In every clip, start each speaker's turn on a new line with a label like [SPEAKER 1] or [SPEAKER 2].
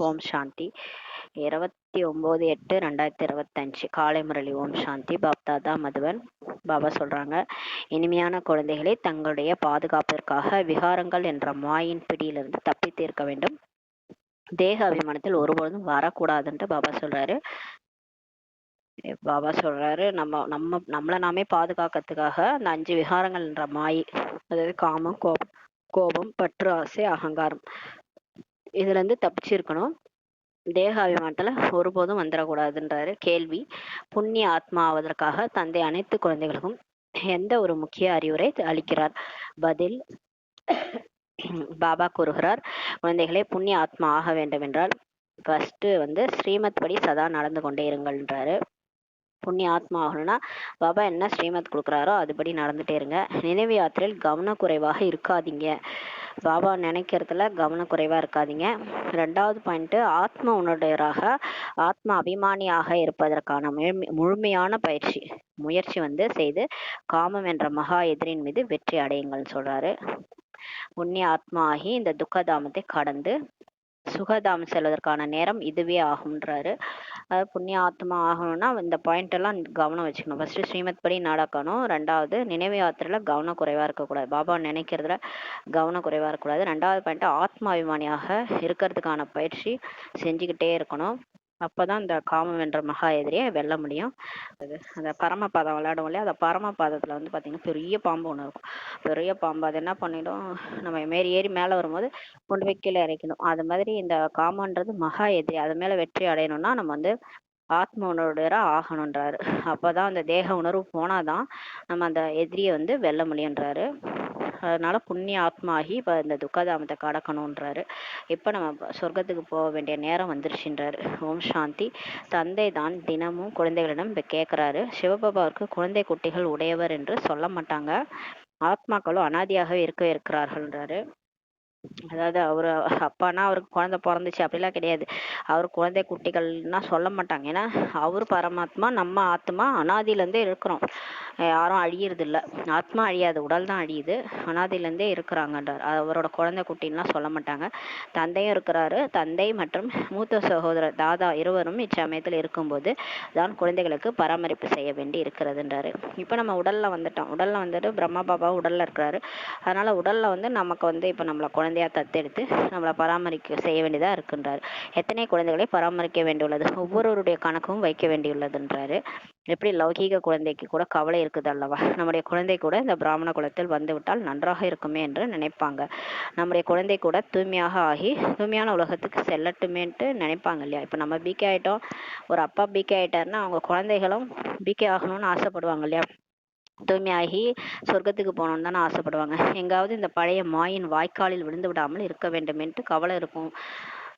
[SPEAKER 1] ஓம் சாந்தி. 29/8/2025 காலை முரளி. ஓம் சாந்தி. பாப்தாதா மதுவன். பாபா சொல்றாங்க, இனிமையான குழந்தைகளை, தங்களுடைய பாதுகாப்பிற்காக விகாரங்கள் என்ற மாயின் பிடியிலிருந்து தப்பி தீர்க்க வேண்டும். தேக அபிமானத்தில் ஒருபொழுதும் வரக்கூடாதுன்ட்டு பாபா சொல்றாரு நம்மளை நாமே பாதுகாக்கிறதுக்காக அந்த 5 விகாரங்கள் என்ற மாயை, அதாவது காமம், கோபம், பற்று, ஆசை, அகங்காரம், இதுல இருந்து தப்பிச்சிருக்கணும். தேக அபிமானத்துல ஒருபோதும் வந்துடக்கூடாதுன்றாரு. கேள்வி: புண்ணிய ஆத்மா ஆவதற்காக தந்தை அனைத்து குழந்தைகளுக்கும் எந்த ஒரு முக்கிய அறிவுரை அளிக்கிறார்? பதில்: பாபா கூறுகிறார், குழந்தைகளே, புண்ணிய ஆத்மா ஆக வேண்டும் என்றால் ஃபர்ஸ்ட் ஸ்ரீமத் படி சதா நடந்து கொண்டே இருங்கள்ன்றாரு. புண்ணிய ஆத்மா ஆகணும்னா பாபா என்ன ஸ்ரீமத் கொடுக்குறாரோ அதுபடி நடந்துட்டே இருங்க. நினைவு யாத்திரையில் கவனக்குறைவாக இருக்காதீங்க. பாபா நினைக்கிறதுல கவனக்குறைவா இருக்காதீங்க. 2வது பாயிண்ட், ஆத்ம உணர்வுடையராக, ஆத்ம அபிமானியாக இருப்பதற்கான முழுமையான முயற்சி செய்து காமம் என்ற மகா எதிரின் மீது வெற்றி அடையுங்கள்னு சொல்றாரு. புண்ணிய ஆத்மா ஆகி இந்த துக்கதாமத்தை கடந்து சுகதாம் செல்வதற்கான நேரம் இதுவே ஆகும்ன்றாரு. அதாவது புண்ணிய ஆத்மா ஆகணும்னா இந்த பாயிண்ட் எல்லாம் கவனம் வச்சுக்கணும். ஃபர்ஸ்ட் ஸ்ரீமத் படி நடக்கணும். 2வது நினைவு யாத்திரையில கவனக்குறைவா இருக்கக்கூடாது. பாபா நினைக்கிறதுல கவனக்குறைவா இருக்கக்கூடாது. 2வது பாயிண்ட், ஆத்மா அபிமானியாக இருக்கிறதுக்கான பயிற்சி செஞ்சுக்கிட்டே இருக்கணும். அப்பதான் இந்த காமம் என்ற மகா எதிரியை வெல்ல முடியும். அந்த பரமபாதம் விளையாடும் இல்லையா, அந்த பரமபாதத்துல பாத்தீங்கன்னா பெரிய பாம்பு ஒண்ணு இருக்கும். பெரிய பாம்பு அது என்ன பண்ணிடும், நம்ம ஏறி மேல வரும்போது கொண்டு போய் கீழே இறக்கணும். அது மாதிரி இந்த காமன்றது மகா எதிரி. அது மேல வெற்றி அடையணும்னா நம்ம ஆத்ம உணர்வுடையரா ஆகணுன்றாரு. அப்பதான் அந்த தேக உணர்வு போனாதான் நம்ம அந்த எதிரியை வெல்ல முடியுன்றாரு. அதனால புண்ணிய ஆத்மா ஆகி இப்ப இந்த துக்கதாமத்தை கடக்கணும்ன்றாரு. இப்ப நம்ம சொர்க்கத்துக்கு போக வேண்டிய நேரம் வந்துருச்சுன்றாரு. ஓம் சாந்தி. தந்தை தான் தினமும் குழந்தைகளிடம் இப்ப கேட்கிறாரு. சிவபாபாவுக்கு குழந்தை குட்டிகள் உடையவர் என்று சொல்ல மாட்டாங்க. ஆத்மாக்களும் அனாதியாகவே இருக்கிறார்கள்ன்றாரு. அதாவது அவரு அப்பானா அவருக்கு குழந்தை பிறந்துச்சு அப்படிலாம் கிடையாது. அவர் குழந்தை குட்டிகள்னா சொல்ல மாட்டாங்க. ஏன்னா அவரு பரமாத்மா, நம்ம ஆத்மா அனாதியிலேருந்தே இருக்கிறோம். யாரும் அழியறது இல்லை. ஆத்மா அழியாது, உடல் தான் அழியுது. அனாதியிலேருந்தே இருக்கிறாங்கன்றார். அவரோட குழந்தை குட்டின்லாம் சொல்ல மாட்டாங்க. தந்தையும் இருக்கிறாரு. தந்தை மற்றும் மூத்த சகோதரர் தாதா இருவரும் இச்சமயத்தில் இருக்கும்போது தான் குழந்தைகளுக்கு பராமரிப்பு செய்ய வேண்டி இருக்கிறதுன்றாரு. இப்போ நம்ம உடல்ல வந்துட்டோம். உடல்ல வந்துட்டு பிரம்மா பாபா உடல்ல இருக்கிறாரு. அதனால உடல்ல நமக்கு இப்போ நம்மளை குழந்தையா தத்தெடுத்து நம்மளை பராமரிக்க செய்ய வேண்டியதா இருக்குன்றாரு. எத்தனை குழந்தைகளை பராமரிக்க வேண்டியுள்ளது, ஒவ்வொருவருடைய கணக்கும் வைக்க வேண்டியுள்ளதுன்றாரு. எப்படி லௌகீக குழந்தைக்கு கூட கவலை இருக்குது அல்லவா, நம்முடைய குழந்தை கூட இந்த பிராமண குலத்தில் வந்துவிட்டால் நன்றாக இருக்குமே என்று நினைப்பாங்க. நம்முடைய குழந்தை கூட தூய்மையாக ஆகி தூய்மையான உலகத்துக்கு செல்லட்டுமேன்ட்டு நினைப்பாங்க இல்லையா. இப்போ நம்ம பிகே ஆயிட்டோம், ஒரு அப்பா பிகே ஆயிட்டாருன்னா அவங்க குழந்தைகளும் பிகே ஆகணும்னு ஆசைப்படுவாங்க இல்லையா. தூய்மையாகி சொர்க்கத்துக்கு போகணும்னு தானே ஆசைப்படுவாங்க. எங்காவது இந்த பழைய மாயின் வாய்க்காலில் விழுந்து விடாமல் இருக்க வேண்டுமென்ட்டு கவலை இருக்கும்.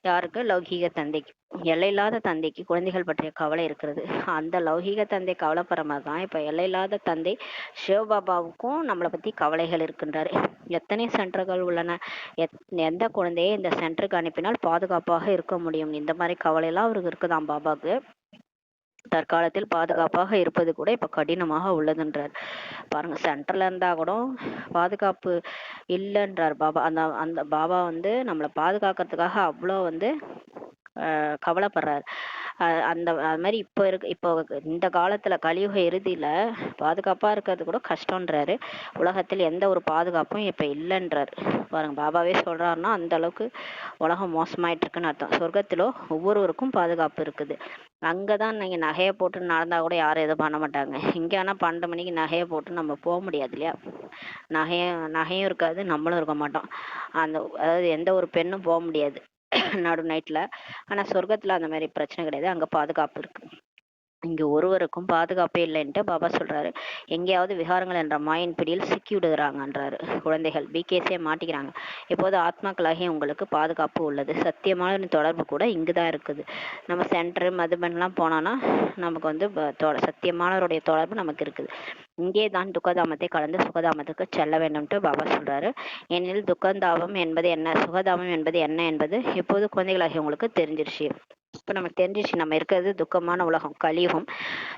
[SPEAKER 1] யாருக்கு? லௌகீக தந்தைக்கு. எல்லையில்லாத தந்தைக்கு குழந்தைகள் பற்றிய கவலை இருக்கிறது. அந்த லௌகீக தந்தை கவலைப்படுற மாதிரி தான் இப்ப எல்லையில்லாத தந்தை சிவபாபாவுக்கும் நம்மளை பத்தி கவலைகள் இருக்கின்றாரு. எத்தனை சென்டர்கள் உள்ளன, எந்த குழந்தையை இந்த சென்டருக்கு அனுப்பினால் பாதுகாப்பாக இருக்க முடியும், இந்த மாதிரி கவலை எல்லாம் அவருக்கு இருக்குதாம் பாபாவுக்கு. தற்காலத்தில் பாதுகாப்பாக இருப்பது கூட இப்ப கடினமாக உள்ளதுன்றார். பாருங்க, சென்டர்ல இருந்தா கூட பாதுகாப்பு இல்லைன்றார் பாபா. அந்த பாபா நம்மளை பாதுகாக்கிறதுக்காக அவ்வளோ கவலைப்படுறாரு. அது மாதிரி இப்போ இந்த காலத்துல கலியுக இறுதியில பாதுகாப்பா இருக்கிறது கூட கஷ்டம்ன்றாரு. உலகத்தில் எந்த ஒரு பாதுகாப்பும் இப்ப இல்லைன்றாரு. பாருங்க, பாபாவே சொல்றாருன்னா அந்த அளவுக்கு உலகம் மோசமாயிட்டு இருக்குன்னு அர்த்தம். சொர்க்கத்திலோ ஒவ்வொருவருக்கும் பாதுகாப்பு இருக்குது. அங்கதான் நீங்க நகையை போட்டு நடந்தா கூட யாரும் எதுவும் பண்ண மாட்டாங்க. இங்க ஆனா 12 மணிக்கு நகையை போட்டு நம்ம போக முடியாது இல்லையா. நகையும் இருக்காது, நம்மளும் இருக்க மாட்டோம். அதாவது எந்த ஒரு பெண்ணும் போக முடியாது நடு நைட்ல. ஆனா சொர்க்கத்துல அந்த மாதிரி பிரச்சனை கிடையாது, அங்க பாதுகாப்பு இருக்கு. இங்க ஒருவருக்கும் பாதுகாப்பே இல்லைன்ட்டு பாபா சொல்றாரு. எங்கேயாவது விகாரங்கள் என்ற மாயின் பிடியில் சிக்கி விடுகிறாங்கன்றாரு. குழந்தைகள் பிகேசியே மாட்டிக்கிறாங்க. இப்போது ஆத்மாக்களாகிய உங்களுக்கு பாதுகாப்பு உள்ளது. சத்தியமான தொடர்பு கூட இங்குதான் இருக்குது. நம்ம சென்டர் மதுபன்லாம் போனோம்னா நமக்கு சத்தியமானவருடைய தொடர்பு நமக்கு இருக்குது. இங்கே தான் துக்கதாமத்தை கலந்து சுகதாமத்துக்கு செல்ல வேண்டும்ட்டு பாபா சொல்றாரு. ஏனெனில் துக்கந்தாபம் என்பது என்ன, சுகதாமம் என்பது என்ன என்பது இப்போது குழந்தைகளாகிய உங்களுக்கு தெரிஞ்சிருச்சு. இப்ப நமக்கு தெரிஞ்சிச்சு, நம்ம இருக்கிறது துக்கமான உலகம், கலியுகம்.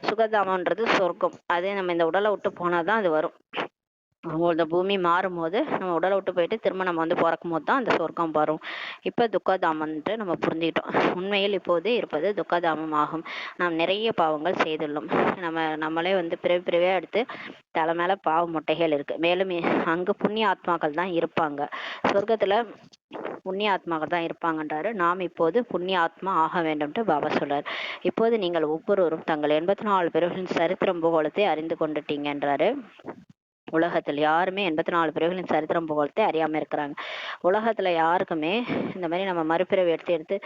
[SPEAKER 1] சுகதாமன்றது சொர்க்கம். அதே நம்ம இந்த உடலை விட்டு போனாதான் அது வரும். இந்த பூமி மாறும்போது நம்ம உடலை விட்டு போயிட்டு திரும்ப நம்ம வந்து பிறக்கும் போது தான் அந்த சொர்க்கம் வரும். இப்போ துக்கதாமன்ட்டு நம்ம புரிஞ்சுக்கிட்டோம். உண்மையில் இப்போது இருப்பது துக்கதாமம் ஆகும். நாம் நிறைய பாவங்கள் செய்துள்ளோம். நம்மளே வந்து பிறவி பிறவியாக எடுத்து தலை மேல பாவ முட்டைகள் இருக்கு. மேலும் அங்கு புண்ணிய ஆத்மாக்கள் தான் இருப்பாங்க. சொர்க்கத்துல புண்ணிய ஆத்மாக்கள் தான் இருப்பாங்கன்றாரு. நாம் இப்போது புண்ணிய ஆத்மா ஆக வேண்டும்ட்டு பாபா சொல்றாரு. இப்போது நீங்கள் ஒவ்வொருவரும் தங்கள் 84 பிறவிகளின் சரித்திரம் பூகோளத்தை அறிந்து கொண்டுட்டீங்கன்றாரு. உலகத்தில் யாருமே 84 பிறவிகளின் சரித்திரம் புகழ்த்தே அறியாம இருக்கிறாங்க. உலகத்துல யாருக்குமே இந்த மாதிரி நம்ம மறுபிறவி எடுத்து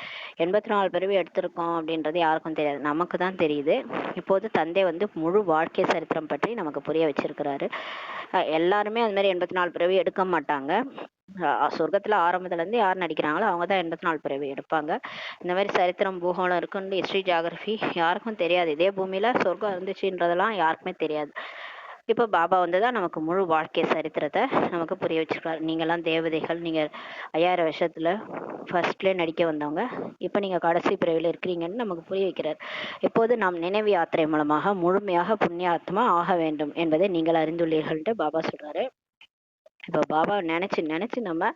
[SPEAKER 1] 84 பிறவி எடுத்திருக்கோம் அப்படின்றது யாருக்கும் தெரியாது. நமக்கு தான் தெரியுது. இப்போது தந்தை வந்து முழு வாழ்க்கை சரித்திரம் பற்றி நமக்கு புரிய வச்சிருக்கிறாரு. எல்லாருமே அது மாதிரி 84 பிறவி எடுக்க மாட்டாங்க. சொர்க்கத்துல ஆரம்பத்துல இருந்து யார் நடிக்கிறாங்களோ அவங்க தான் 84 பிறவி எடுப்பாங்க. இந்த மாதிரி சரித்திரம் பூகோளம் இருக்குன்னு ஹிஸ்டரி ஜியாகிரபி யாருக்கும் தெரியாது. இதே பூமியில சொர்க்கம் இருந்துச்சுன்றதெல்லாம் யாருக்குமே தெரியாது. இப்போ பாபா வந்துதான் நமக்கு முழு வாழ்க்கை சரித்திரத்தை நமக்கு புரிய வச்சிருக்காரு. நீங்கெல்லாம் தேவதைகள், நீங்க 5000 வருஷத்துல ஃபர்ஸ்ட்ல நடிக்க வந்தவங்க, இப்ப நீங்க கடைசி பிறவில இருக்கிறீங்கன்னு நமக்கு புரிய வைக்கிறார். இப்போது நாம் நினைவு யாத்திரை மூலமாக முழுமையாக புண்ணிய ஆத்மா ஆக வேண்டும் என்பதை நீங்கள் அறிந்துள்ளீர்கள்ட்டு பாபா சொல்றாரு. இப்போ பாபா நினைச்சு நம்ம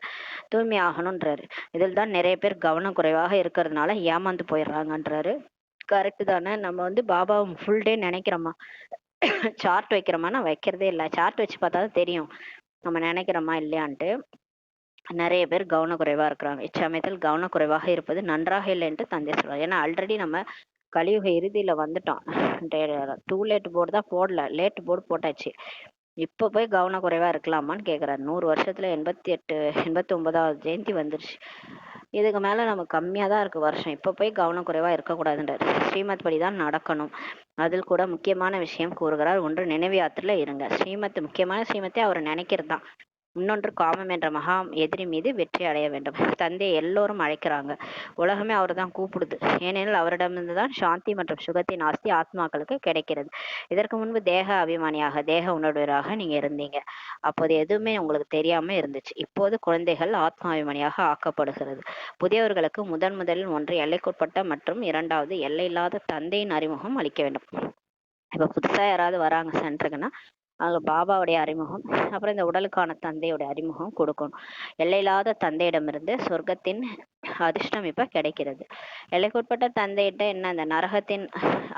[SPEAKER 1] தூய்மை ஆகணும்ன்றாரு. இதில் தான் நிறைய பேர் கவனம் குறைவாக இருக்கிறதுனால ஏமாந்து போயிடுறாங்கன்றாரு. கரெக்டு தானே. நம்ம வந்து பாபா ஃபுல் டே நினைக்கிறோமா, சார்ட் வைக்கிறோமானா வைக்கிறதே இல்லை. சார்ட் வச்சு பார்த்தா தான் தெரியும் நம்ம நினைக்கிறோமா இல்லையான்ட்டு. நிறைய பேர் கவனக்குறைவா இருக்கிறாங்க. இச்சமயத்தில் கவனக்குறைவாக இருப்பது நன்றாக இல்லைன்ட்டு தந்தை சொல்றாரு. ஏன்னா ஆல்ரெடி நம்ம கலியுக இறுதியில வந்துட்டோம். டூ லேட் போர்டு தான் போடல, லேட் போர்டு போட்டாச்சு. இப்ப போய் கவனக்குறைவா இருக்கலாமான்னு கேக்குறாரு. 100 வருஷத்துல 89வது ஜெயந்தி வந்துருச்சு. இதுக்கு மேல நம்ம கம்மியா தான் இருக்கு வருஷம். இப்ப போய் கவனக்குறைவா இருக்கக்கூடாதுன்றாரு. ஸ்ரீமத் படிதான் நடக்கணும். அதில் கூட முக்கியமான விஷயம் கூறுகிறார். ஒன்று நினைவு யாத்திரையில இருங்க. முக்கியமான ஸ்ரீமத்தை அவர் நினைக்கிறது தான். இன்னொன்று காமம் என்ற மகா எதிரி மீது வெற்றி அடைய வேண்டும். தந்தை எல்லோரும் அழைக்கிறாங்க. உலகமே அவர் தான் கூப்பிடுது. ஏனெனில் அவரிடமிருந்து தான் சாந்தி மற்றும் சுகத்தின் ஆஸ்தி ஆத்மாக்களுக்கு கிடைக்கிறது. இதற்கு முன்பு தேக அபிமானியாக, தேக உணர்வராக நீங்க இருந்தீங்க. அப்போது எதுவுமே உங்களுக்கு தெரியாம இருந்துச்சு. இப்போது குழந்தைகள் ஆத்மாபிமானியாக ஆக்கப்படுகிறது. புதியவர்களுக்கு முதலில் ஒன்று எல்லைக்குட்பட்ட மற்றும் இரண்டாவது எல்லையில்லாத தந்தையின் அறிமுகம் அளிக்க வேண்டும். இப்ப புதுசா யாராவது வராங்க சென்டருக்குன்னா அவங்க பாபாவுடைய அறிமுகம், அப்புறம் இந்த உடலுக்கான தந்தையுடைய அறிமுகம் கொடுக்கணும். எல்லையில்லாத தந்தையிடமிருந்து சொர்க்கத்தின் அதிர்ஷ்டம் இப்ப கிடைக்கிறது. எல்லைக்குட்பட்ட தந்தையிட்ட என்ன, இந்த நரகத்தின்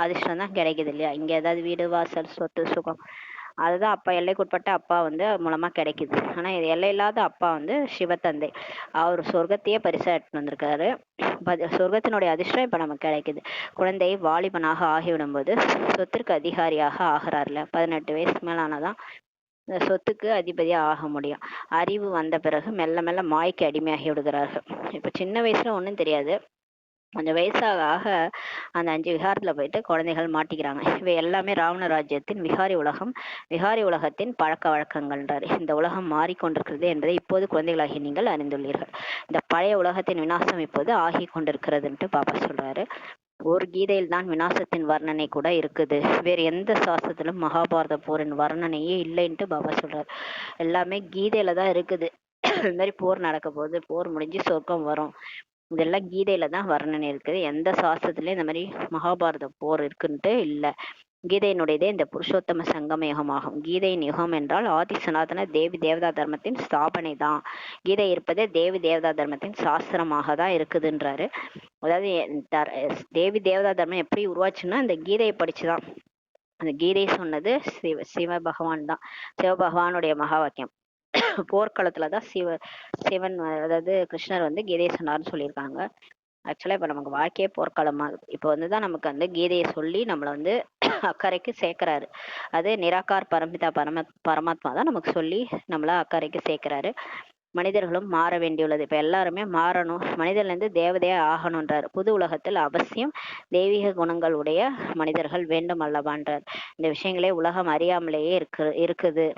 [SPEAKER 1] அதிர்ஷ்டம் தான் கிடைக்குது இல்லையா. இங்க ஏதாவது வீடு வாசல் சொத்து சுகம் அதுதான் அப்பா எல்லைக்குட்பட்ட அப்பா வந்து மூலமா கிடைக்குது. ஆனா இது எல்லையில்லாத அப்பா வந்து சிவத்தந்தை. அவர் சொர்க்கத்தையே பரிசா எடுத்துட்டு வந்திருக்காரு. சொர்க்கத்தினுடைய அதிர்ஷ்டம் இப்ப நமக்கு கிடைக்குது. குழந்தை வாலிபனாக ஆகிவிடும் போது சொத்திற்கு அதிகாரியாக ஆகிறார்ல. 18 வயசுக்கு மேலானதான் இந்த சொத்துக்கு அதிபதியா ஆக முடியும். அறிவு வந்த பிறகு மெல்ல மெல்ல மாய்க்கு அடிமையாகி விடுகிறார்கள். இப்ப சின்ன வயசுல ஒண்ணும் தெரியாது. கொஞ்சம் வயசாக ஆக அந்த 5 விகாரத்துல போயிட்டு குழந்தைகள் மாட்டிக்கிறாங்க. இவை எல்லாமே ராவண ராஜ்யத்தின் விகாரி உலகத்தின் பழக்க வழக்கங்கள்ன்றாரு. இந்த உலகம் மாறிக்கொண்டிருக்கிறது என்பதை இப்போது குழந்தைகளாகி நீங்கள் அறிந்துள்ளீர்கள். இந்த பழைய உலகத்தின் விநாசம் இப்போது ஆகி கொண்டிருக்கிறதுன்ட்டு பாபா சொல்றாரு. ஒரு கீதையில் தான் விநாசத்தின் வர்ணனை கூட இருக்குது. வேற எந்த சாஸ்திரத்திலும் மகாபாரத போரின் வர்ணனையே இல்லைன்ட்டு பாபா சொல்றாரு. எல்லாமே கீதையில தான் இருக்குது. இந்த மாதிரி போர் நடக்க போகுது, போர் முடிஞ்சு சொர்க்கம் வரும், இதெல்லாம் கீதையில தான் வர்ணனை இருக்குது. எந்த சாஸ்திரத்திலயும் இந்த மாதிரி மகாபாரத போர் இருக்குன்ட்டு இல்லை. கீதையினுடையதே இந்த புருஷோத்தம சங்கம யுகமாகும். கீதையின் யுகம் என்றால் ஆதி சனாதன தேவி தேவதா தர்மத்தின் ஸ்தாபனை தான். கீதை இருப்பதே தேவி தேவதா தர்மத்தின் சாஸ்திரமாக தான் இருக்குதுன்றாரு. அதாவது தேவி தேவதா தர்மம் எப்படி உருவாச்சுன்னா இந்த கீதையை படிச்சுதான். அந்த கீதை சொன்னது சிவ பகவான் தான். சிவபகவானுடைய மகா வாக்கியம். போர்க்களத்துலதான் சிவன் அதாவது கிருஷ்ணர் வந்து கீதையை சொன்னார்னு சொல்லியிருக்காங்க. ஆக்சுவலா இப்ப நமக்கு வாழ்க்கையே போர்க்களமாகுது. இப்ப வந்துதான் நமக்கு வந்து கீதையை சொல்லி நம்மள வந்து அக்கறைக்கு சேர்க்கிறாரு. அது நிராகார் பரம்பிதா பரமாத்மா தான் நமக்கு சொல்லி நம்மள அக்கறைக்கு சேர்க்கிறாரு. மனிதர்களும் மாற வேண்டியுள்ளது. இப்ப எல்லாருமே மாறணும். மனிதர்ல இருந்து தேவதையா ஆகணும்ன்றார். புது உலகத்தில் அவசியம் தெய்வீக குணங்கள் உடைய மனிதர்கள் வேண்டும் அல்லவான்றார். இந்த விஷயங்களே உலகம் அறியாமலேயே இருக்குது.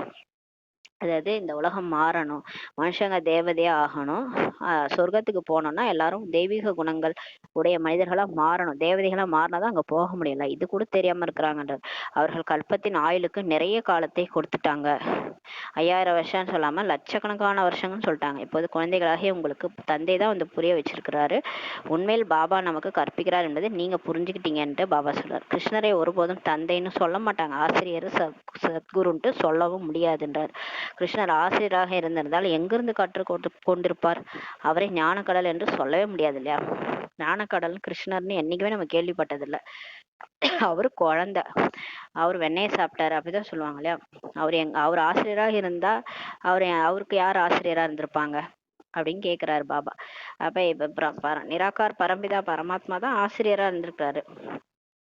[SPEAKER 1] அதாவது இந்த உலகம் மாறணும், மனுஷங்க தேவதையா ஆகணும். சொர்க்கத்துக்கு போனோம்னா எல்லாரும் தெய்வீக குணங்கள் உடைய மனிதர்களா மாறணும். தேவதைகளா மாறினாதான் அங்க போக முடியல. இது கூட தெரியாம இருக்கிறாங்கன்றார். அவர்கள் கல்பத்தின் ஆயுளுக்கு நிறைய காலத்தை கொடுத்துட்டாங்க. 5000 வருஷம்னு சொல்லாம லட்சக்கணக்கான வருஷங்கள்னு சொல்லிட்டாங்க. இப்போது குழந்தைகளாகிய உங்களுக்கு தந்தை தான் வந்து புரிய வச்சிருக்கிறாரு. உண்மையில் பாபா நமக்கு கற்பிக்கிறார் என்பதை நீங்க புரிஞ்சுக்கிட்டீங்கன்ட்டு பாபா சொல்றாரு. கிருஷ்ணரை ஒருபோதும் தந்தைன்னு சொல்ல மாட்டாங்க. ஆசிரியர் சத்குருன்ட்டு சொல்லவும் முடியாதுன்றார். கிருஷ்ணர் ஆசிரியராக இருந்திருந்தால் எங்கிருந்து கற்றுக் கொண்டிருப்பார்? அவரை ஞானக்கடல் என்று சொல்லவே முடியாது இல்லையா? ஞானக்கடல் கிருஷ்ணர்னு என்னைக்குமே நம்ம கேள்விப்பட்டதில்லை. அவரு குழந்தை, அவர் வெண்ணெயை சாப்பிட்டாரு அப்படிதான் சொல்லுவாங்க இல்லையா? அவர் ஆசிரியராக இருந்தா அவருக்கு யார் ஆசிரியரா இருந்திருப்பாங்க அப்படின்னு கேக்குறாரு பாபா. அப்ப இப்ப நிராகார் பரம்பிதா பரமாத்மா தான் ஆசிரியரா இருந்திருக்காரு.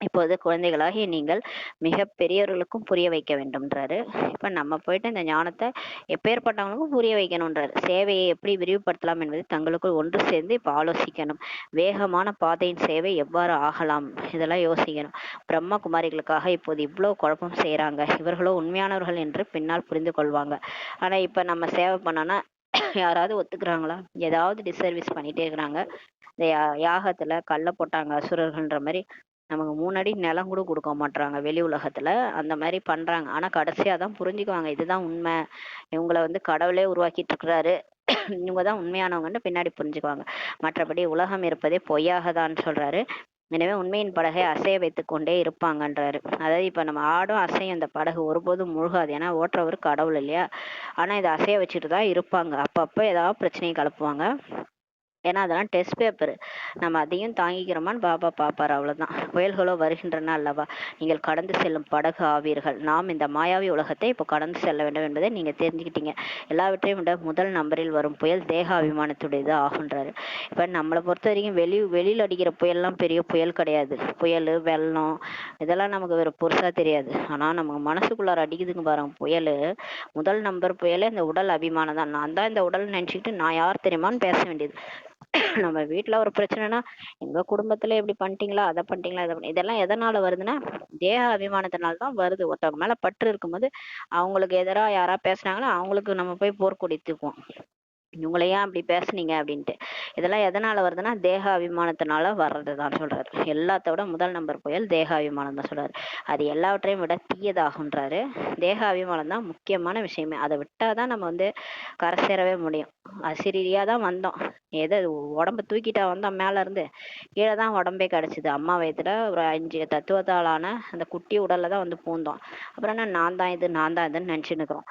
[SPEAKER 1] இப்போது குழந்தைகளாகி நீங்கள் மிக பெரியவர்களுக்கும் புரிய வைக்க வேண்டும்ன்றாரு. இப்ப நம்ம போயிட்டு இந்த ஞானத்தை எப்பேற்பட்டவங்களுக்கும் புரிய வைக்கணும்ன்றாரு. சேவையை எப்படி விரிவுபடுத்தலாம் என்பதை தங்களுக்குள் ஒன்று சேர்ந்து இப்ப ஆலோசிக்கணும். வேகமான பாதையின் சேவை எவ்வாறு ஆகலாம் இதெல்லாம் யோசிக்கணும். பிரம்மகுமாரிகளுக்காக இப்போது இவ்வளவு குழப்பம் செய்யறாங்க, இவர்களோ உண்மையானவர்கள் என்று பின்னால் புரிந்து கொள்வாங்க. ஆனா இப்ப நம்ம சேவை பண்ணோம்னா யாராவது ஒத்துக்கிறாங்களா? ஏதாவது டிஸ்சர்வீஸ் பண்ணிட்டே இருக்கிறாங்க. இந்த யாகத்துல கல்ல போட்டாங்க அசுரர்கள்ன்ற மாதிரி நமக்கு 3 அடி நிலம் கூட கொடுக்க மாட்றாங்க வெளி உலகத்துல. அந்த மாதிரி பண்றாங்க. ஆனா கடைசியா தான் புரிஞ்சுக்குவாங்க, இதுதான் உண்மை, இவங்களை கடவுளே உருவாக்கிட்டு இருக்கிறாரு, இவங்கதான் உண்மையானவங்கன்னு பின்னாடி புரிஞ்சுக்குவாங்க. மற்றபடி உலகம் இருப்பதே பொய்யாகதான் சொல்றாரு. எனவே உண்மையின் படகை அசைய வைத்துக் கொண்டே இருப்பாங்கன்றாரு. அதாவது இப்ப நம்ம ஆடும் அசையும் அந்த படகு ஒருபோதும் முழுகாது, ஏன்னா ஓட்டுறவர் கடவுள் இல்லையா? ஆனா இதை அசைய வச்சுட்டு தான் இருப்பாங்க. அப்பப்ப ஏதாவது பிரச்சனையை கலப்புவாங்க. ஏன்னா அதெல்லாம் டெஸ்ட் பேப்பர், நம்ம அதையும் தாங்கிக்கிறோமான்னு பாபா பார்ப்பார், அவ்வளவுதான். புயல்களோ வருகின்றன அல்லவா, நீங்கள் கடந்து செல்லும் படகு ஆவீர்கள். நாம் இந்த மாயாவி உலகத்தை இப்போ கடந்து செல்ல வேண்டும் என்பதை நீங்க தெரிஞ்சுக்கிட்டீங்க. எல்லாவற்றையும் விட முதல் நம்பரில் வரும் புயல் தேக அபிமானத்துடையது ஆகுன்றாரு. இப்ப நம்மளை பொறுத்த வரைக்கும் வெளியில் அடிக்கிற புயல்லாம் பெரிய புயல் கிடையாது. புயல் வெள்ளம் இதெல்லாம் நமக்கு வேற பெருசா தெரியாது. ஆனா நமக்கு மனசுக்குள்ளார அடிக்குதுங்க பாருங்க புயல். முதல் நம்பர் புயலே இந்த உடல் அபிமானம் தான். நான் தான் இந்த உடல் நினைச்சுக்கிட்டு நான் யார் தெரியுமான்னு பேச வேண்டியது. நம்ம வீட்டுல ஒரு பிரச்சனைனா எங்க குடும்பத்துல எப்படி பண்ணிட்டீங்களா, அதை பண்ணிட்டீங்களா, இதெல்லாம் எதனால வருதுன்னா தேக அபிமானத்தினால தான் வருது. ஒருத்தவங்க மேல பற்று இருக்கும்போது அவங்களுக்கு எதிராக யாரா பேசுனாங்கன்னா அவங்களுக்கு நம்ம போய் போர்க்கொடி தூக்குவோம், இவங்களை ஏன் அப்படி பேசுனீங்க அப்படின்ட்டு. இதெல்லாம் எதனால வருதுன்னா தேக அபிமானத்தினால வர்றதுதான் சொல்றாரு. எல்லாத்தோட முதல் நம்பர் புயல் தேக அபிமானம் தான் சொல்றாரு. அது எல்லாவற்றையும் விட தீயதாகுன்றாரு. தேக அபிமானம் தான் முக்கியமான விஷயமே. அதை விட்டாதான் நம்ம கரை சேரவே முடியும். அசிரியா தான் வந்தோம், ஏதோ உடம்ப தூக்கிட்டா வந்தோம், மேல இருந்து கீழே தான் உடம்பே கிடைச்சது. அம்மா வயத்துல ஒரு 5 தத்துவத்தாலான அந்த குட்டி உடல்ல தான் பூந்தோம். அப்புறம் என்ன நான் தான் இது நான் தான் இதுன்னு நினைச்சுன்னு இருக்கிறோம்.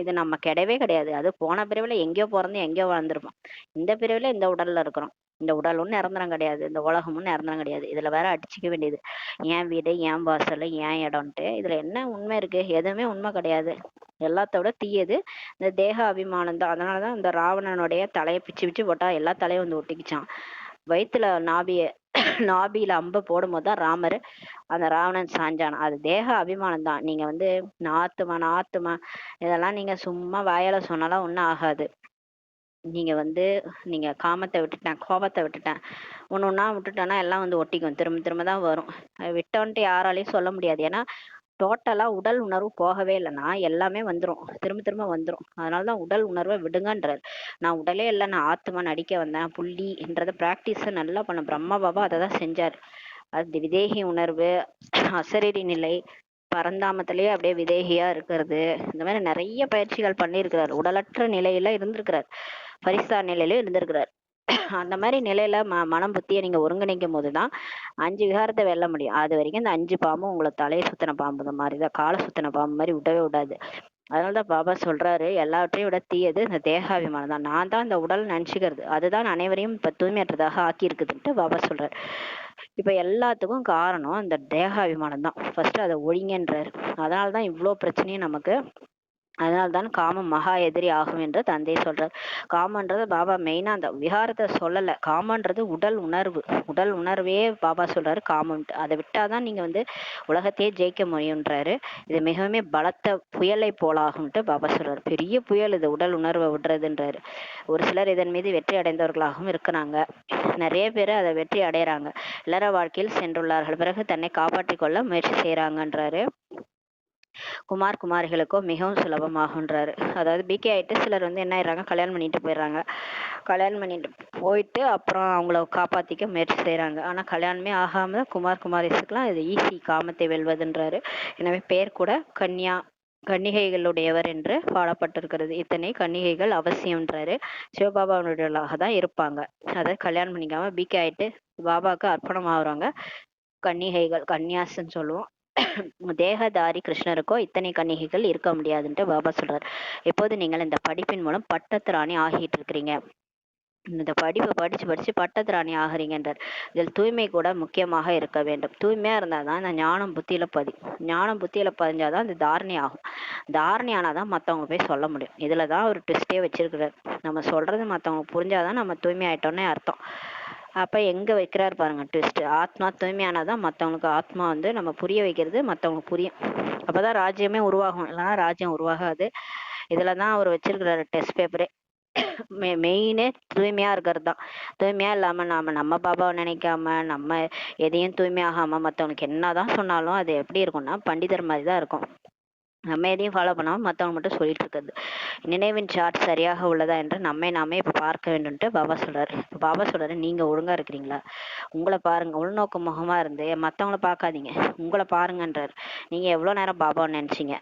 [SPEAKER 1] இது நம்ம கிடையவே கிடையாது. அது போன பிறவில எங்கேயோ பிறந்து எங்கேயோ வாழ்ந்திருப்போம். இந்த பிறவில இந்த உடல்ல இருக்கிறோம். இந்த உடல் ஒன்றும் நிரந்தரம் கிடையாது, இந்த உலகம் ஒன்றும் நிரந்தரம் கிடையாது. இதுல வேற அடிச்சுக்க வேண்டியது ஏன் வீடு ஏன் வாசல் ஏன் இடம்ன்ட்டு. இதுல என்ன உண்மை இருக்கு? எதுவுமே உண்மை கிடையாது. எல்லாத்தோட தீயது இந்த தேக அபிமானம் தான். அதனாலதான் இந்த ராவணனுடைய தலையை பிச்சு பிச்சு போட்டா எல்லா தலையும் ஒட்டிக்கிச்சான். வயிற்றுல நாபியில அம்ப போடும் போதுதான் ராமர் அந்த ராவணன் சாஞ்சான். அது தேக அபிமானம் தான். நீங்க நாத்துமா நாத்துமா இதெல்லாம் நீங்க சும்மா வாயால சொன்னாலும் ஒன்றும் ஆகாது. நீங்க நீங்க காமத்தை விட்டுட்டேன் கோபத்தை விட்டுட்டேன் ஒன்னா விட்டுட்டேன்னா எல்லாம் ஒட்டிக்கும், திரும்ப திரும்ப தான் வரும். விட்டோன்ட்டு யாராலையும் சொல்ல முடியாது. ஏன்னா டோட்டலா உடல் உணர்வு போகவே இல்லைன்னா எல்லாமே வந்துடும், திரும்ப திரும்ப வந்துடும். அதனாலதான் உடல் உணர்வை விடுங்கன்றார். நான் உடலே இல்லை, நான் ஆத்மா நடிக்க வந்தேன் புள்ளின்றத பிராக்டிஸ் நல்லா பண்ண பிரம்மா பாபா அதை தான் செஞ்சார். அது விதேகி உணர்வு, அசரீரி நிலை, பரந்தாமத்திலேயே அப்படியே விதேகியா இருக்கிறது, இந்த மாதிரி நிறைய பயிற்சிகள் பண்ணியிருக்கிறார். உடலற்ற நிலையில இருந்திருக்கிறார், பரிசா நிலையில இருந்திருக்கிறார். அந்த மாதிரி நிலையில மனம் புத்தியை நீங்க ஒருங்கிணைக்கும் போதுதான் 5 விகாரத்தை வெல்ல முடியும். அது வரைக்கும் இந்த 5 பாம்பும் உங்களை தலையை சுத்தின பாம்பு மாதிரிதான், காலை சுத்தின பாம்பு மாதிரி விடவே விடாது. அதனாலதான் பாபா சொல்றாரு, எல்லாவற்றையும் விட தீயது இந்த தேகாபிமானம் தான். நான் தான் இந்த உடல் நினைச்சுக்கிறது, அதுதான் அனைவரையும் இப்ப தூய்மையற்றதாக ஆக்கி இருக்குதுன்ட்டு பாபா சொல்றாரு. இப்ப எல்லாத்துக்கும் காரணம் இந்த தேகாபிமானம் தான். ஃபர்ஸ்ட் அதை ஒழிங்கன்றாரு. அதனாலதான் இவ்வளவு பிரச்சனையும் நமக்கு. அதனால்தான் காமம் மகா எதிரி ஆகும் என்று தந்தை சொல்றார். காமன்றது பாபா மெயினா அந்த விகாரத்தை சொல்லல, காமன்றது உடல் உணர்வு. உடல் உணர்வே பாபா சொல்றாரு காமம். அதை விட்டாதான் நீங்க உலகத்தையே ஜெயிக்க முடியும்ன்றாரு. இது மிகவும் பலத்த புயலை போலாகும்ட்டு பாபா சொல்றாரு. பெரிய புயல் இது உடல் உணர்வை விடுறதுன்றாரு. ஒரு சிலர் இதன் மீது வெற்றி அடைந்தவர்களாகவும் இருக்கிறாங்க. நிறைய பேர் அதை வெற்றி அடையறாங்க. இல்லற வாழ்க்கையில் சென்றுள்ளார்கள், பிறகு தன்னை காப்பாற்றிக் கொள்ள முயற்சி செய்யறாங்கன்றாரு. குமாரிகளுக்கோ மிகவும் சுலபமாகுன்றாரு. அதாவது பிகே ஆயிட்டு சிலர் என்ன ஆயிடுறாங்க, கல்யாணம் பண்ணிட்டு போயிடுறாங்க. கல்யாணம் பண்ணிட்டு போயிட்டு அப்புறம் அவங்கள காப்பாத்திக்க முயற்சி செய்யறாங்க. ஆனா கல்யாணமே ஆகாம குமாரிசுக்கெல்லாம் இது ஈஸி காமத்தை வெல்வதுன்றாரு. எனவே பேர் கூட கன்னிகைகளுடையவர் என்று பாடப்பட்டிருக்கிறது. இத்தனை கன்னிகைகள் அவசியம்ன்றாரு. சிவபாபாவுடையவர்களாக தான் இருப்பாங்க. அதை கல்யாணம் பண்ணிக்காம பிகே ஆயிட்டு பாபாவுக்கு அர்ப்பணம் ஆகுறவங்க கன்னிகைகள், கன்னியாஸ்ன்னு சொல்லுவோம். தேகதாரி கிருஷ்ணருக்கோ இத்தனை கன்னிகைகள் இருக்க முடியாதுன்ட்டு பாபா சொல்றாரு. இப்போது நீங்கள் இந்த படிப்பின் மூலம் பட்டத்திராணி ஆகிட்டு இருக்கிறீங்க. இந்த படிப்பை படிச்சு படிச்சு பட்டத்திராணி ஆகிறீங்கன்றார். இதில் தூய்மை கூட முக்கியமாக இருக்க வேண்டும். தூய்மையா இருந்தாதான் இந்த ஞானம் புத்தியில ஞானம் புத்தியில பதிஞ்சாதான் இந்த தாரணை ஆகும். தாரணை ஆனாதான் மத்தவங்க போய் சொல்ல முடியும். இதுலதான் ஒரு ட்விஸ்டே வச்சிருக்கிறார். நம்ம சொல்றது மத்தவங்க புரிஞ்சாதான் நம்ம தூய்மை ஆயிட்டோம்னே அர்த்தம். அப்ப எங்க வைக்கிறாரு பாருங்க ட்விஸ்ட். ஆத்மா தூய்மையானாதான் மத்தவங்களுக்கு ஆத்மா வந்து நம்ம புரிய வைக்கிறது மத்தவங்களுக்கு புரியும். அப்பதான் ராஜ்யமே உருவாகும், இல்லைன்னா ராஜ்யம் உருவாகாது. இதுலதான் அவர் வச்சிருக்கிறாரு டெஸ்ட் பேப்பரே. மெயினே தூய்மையா இருக்கிறது தான். தூய்மையா இல்லாம நம்ம பாபாவை நினைக்காம நம்ம எதையும் தூய்மையாகாம மத்தவனுக்கு என்னதான் சொன்னாலும் அது எப்படி இருக்கும்னா பண்டிதர் மாதிரி தான் இருக்கும். நம்ம எதையும் ஃபாலோ பண்ணாம மத்தவங்க மட்டும் சொல்லிட்டு இருக்கிறது. நினைவின் சார்ட் சரியாக உள்ளதா என்று நம்மை நாமே இப்ப பார்க்க வேண்டும்ட்டு பாபா சொல்றாரு. இப்ப பாபா சொல்றாரு, நீங்க ஒழுங்கா இருக்கிறீங்களா, உங்களை பாருங்க. உள்நோக்கு முகமா இருந்து மத்தவங்கள பார்க்காதீங்க, உங்களை பாருங்கன்றாரு. நீங்க எவ்வளவு நேரம் பாபாவை நினைச்சீங்க,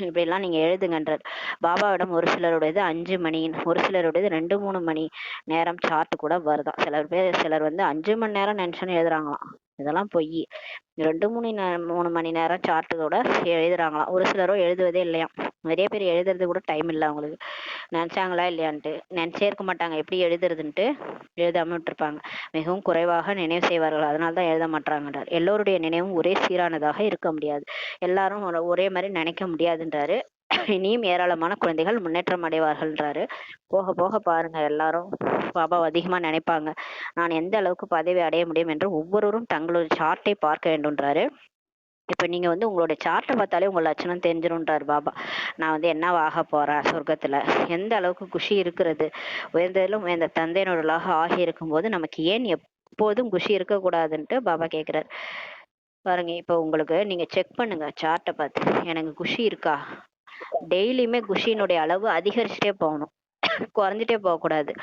[SPEAKER 1] இப்படிலாம் நீங்க எழுதுங்கன்றார். பாபாவிடம் ஒரு சிலருடையது 5 மணி, ஒரு சிலருடையது 2-3 மணி நேரம் சார்ட் கூட வருதாம். சிலர் வந்து 5 மணி நேரம் நினைச்சோன்னு எழுதுறாங்களாம். இதெல்லாம் பொய். 2-3 மணி நேரம் சார்ட்டுக்கூட எழுதுறாங்களாம். ஒரு சிலரோ எழுதுவதே இல்லையாம். நிறைய பேர் எழுதுறது கூட டைம் இல்லை அவங்களுக்கு. நினைச்சாங்களா இல்லையான்ட்டு நினைச்சே இருக்க மாட்டாங்க, எப்படி எழுதுறதுன்ட்டு எழுதாம விட்டுருப்பாங்க. மிகவும் குறைவாக நினைவு செய்வார்கள், அதனால்தான் எழுத மாட்டாங்கன்றார். எல்லோருடைய நினைவும் ஒரே சீரானதாக இருக்க முடியாது, எல்லாரும் ஒரே மாதிரி நினைக்க முடியாதுன்றாரு. இனியும் ஏராளமான குழந்தைகள் முன்னேற்றம் அடைவார்கள்ன்றாரு. போக போக பாருங்க, எல்லாரும் பாபாவை அதிகமா நினைப்பாங்க. நான் எந்த அளவுக்கு பதவி அடைய முடியும் என்று ஒவ்வொருவரும் தங்களோட சார்ட்டை பார்க்க வேண்டும்ன்றாரு. இப்ப நீங்க வந்து உங்களோட சார்ட்டை பார்த்தாலே உங்க லட்சணம் தெரிஞ்சிரும்ன்றாரு பாபா. நான் வந்து என்ன ஆக போறேன் சொர்க்கத்துல, எந்த அளவுக்கு குஷி இருக்கிறது, உயர்ந்ததிலும் உயர்ந்த தந்தையினோடலாக ஆகி இருக்கும் போது நமக்கு ஏன் எப்போதும் குஷி இருக்க கூடாதுன்ட்டு பாபா கேக்குறாரு. பாருங்க, இப்ப உங்களுக்கு நீங்க செக் பண்ணுங்க சார்ட்டை பார்த்து, எனக்கு குஷி இருக்கா. டெய்லியுமே குஷியினுடைய அளவு அதிகரிச்சுட்டே போகணும், குறைஞ்சிட்டே போக கூடாது.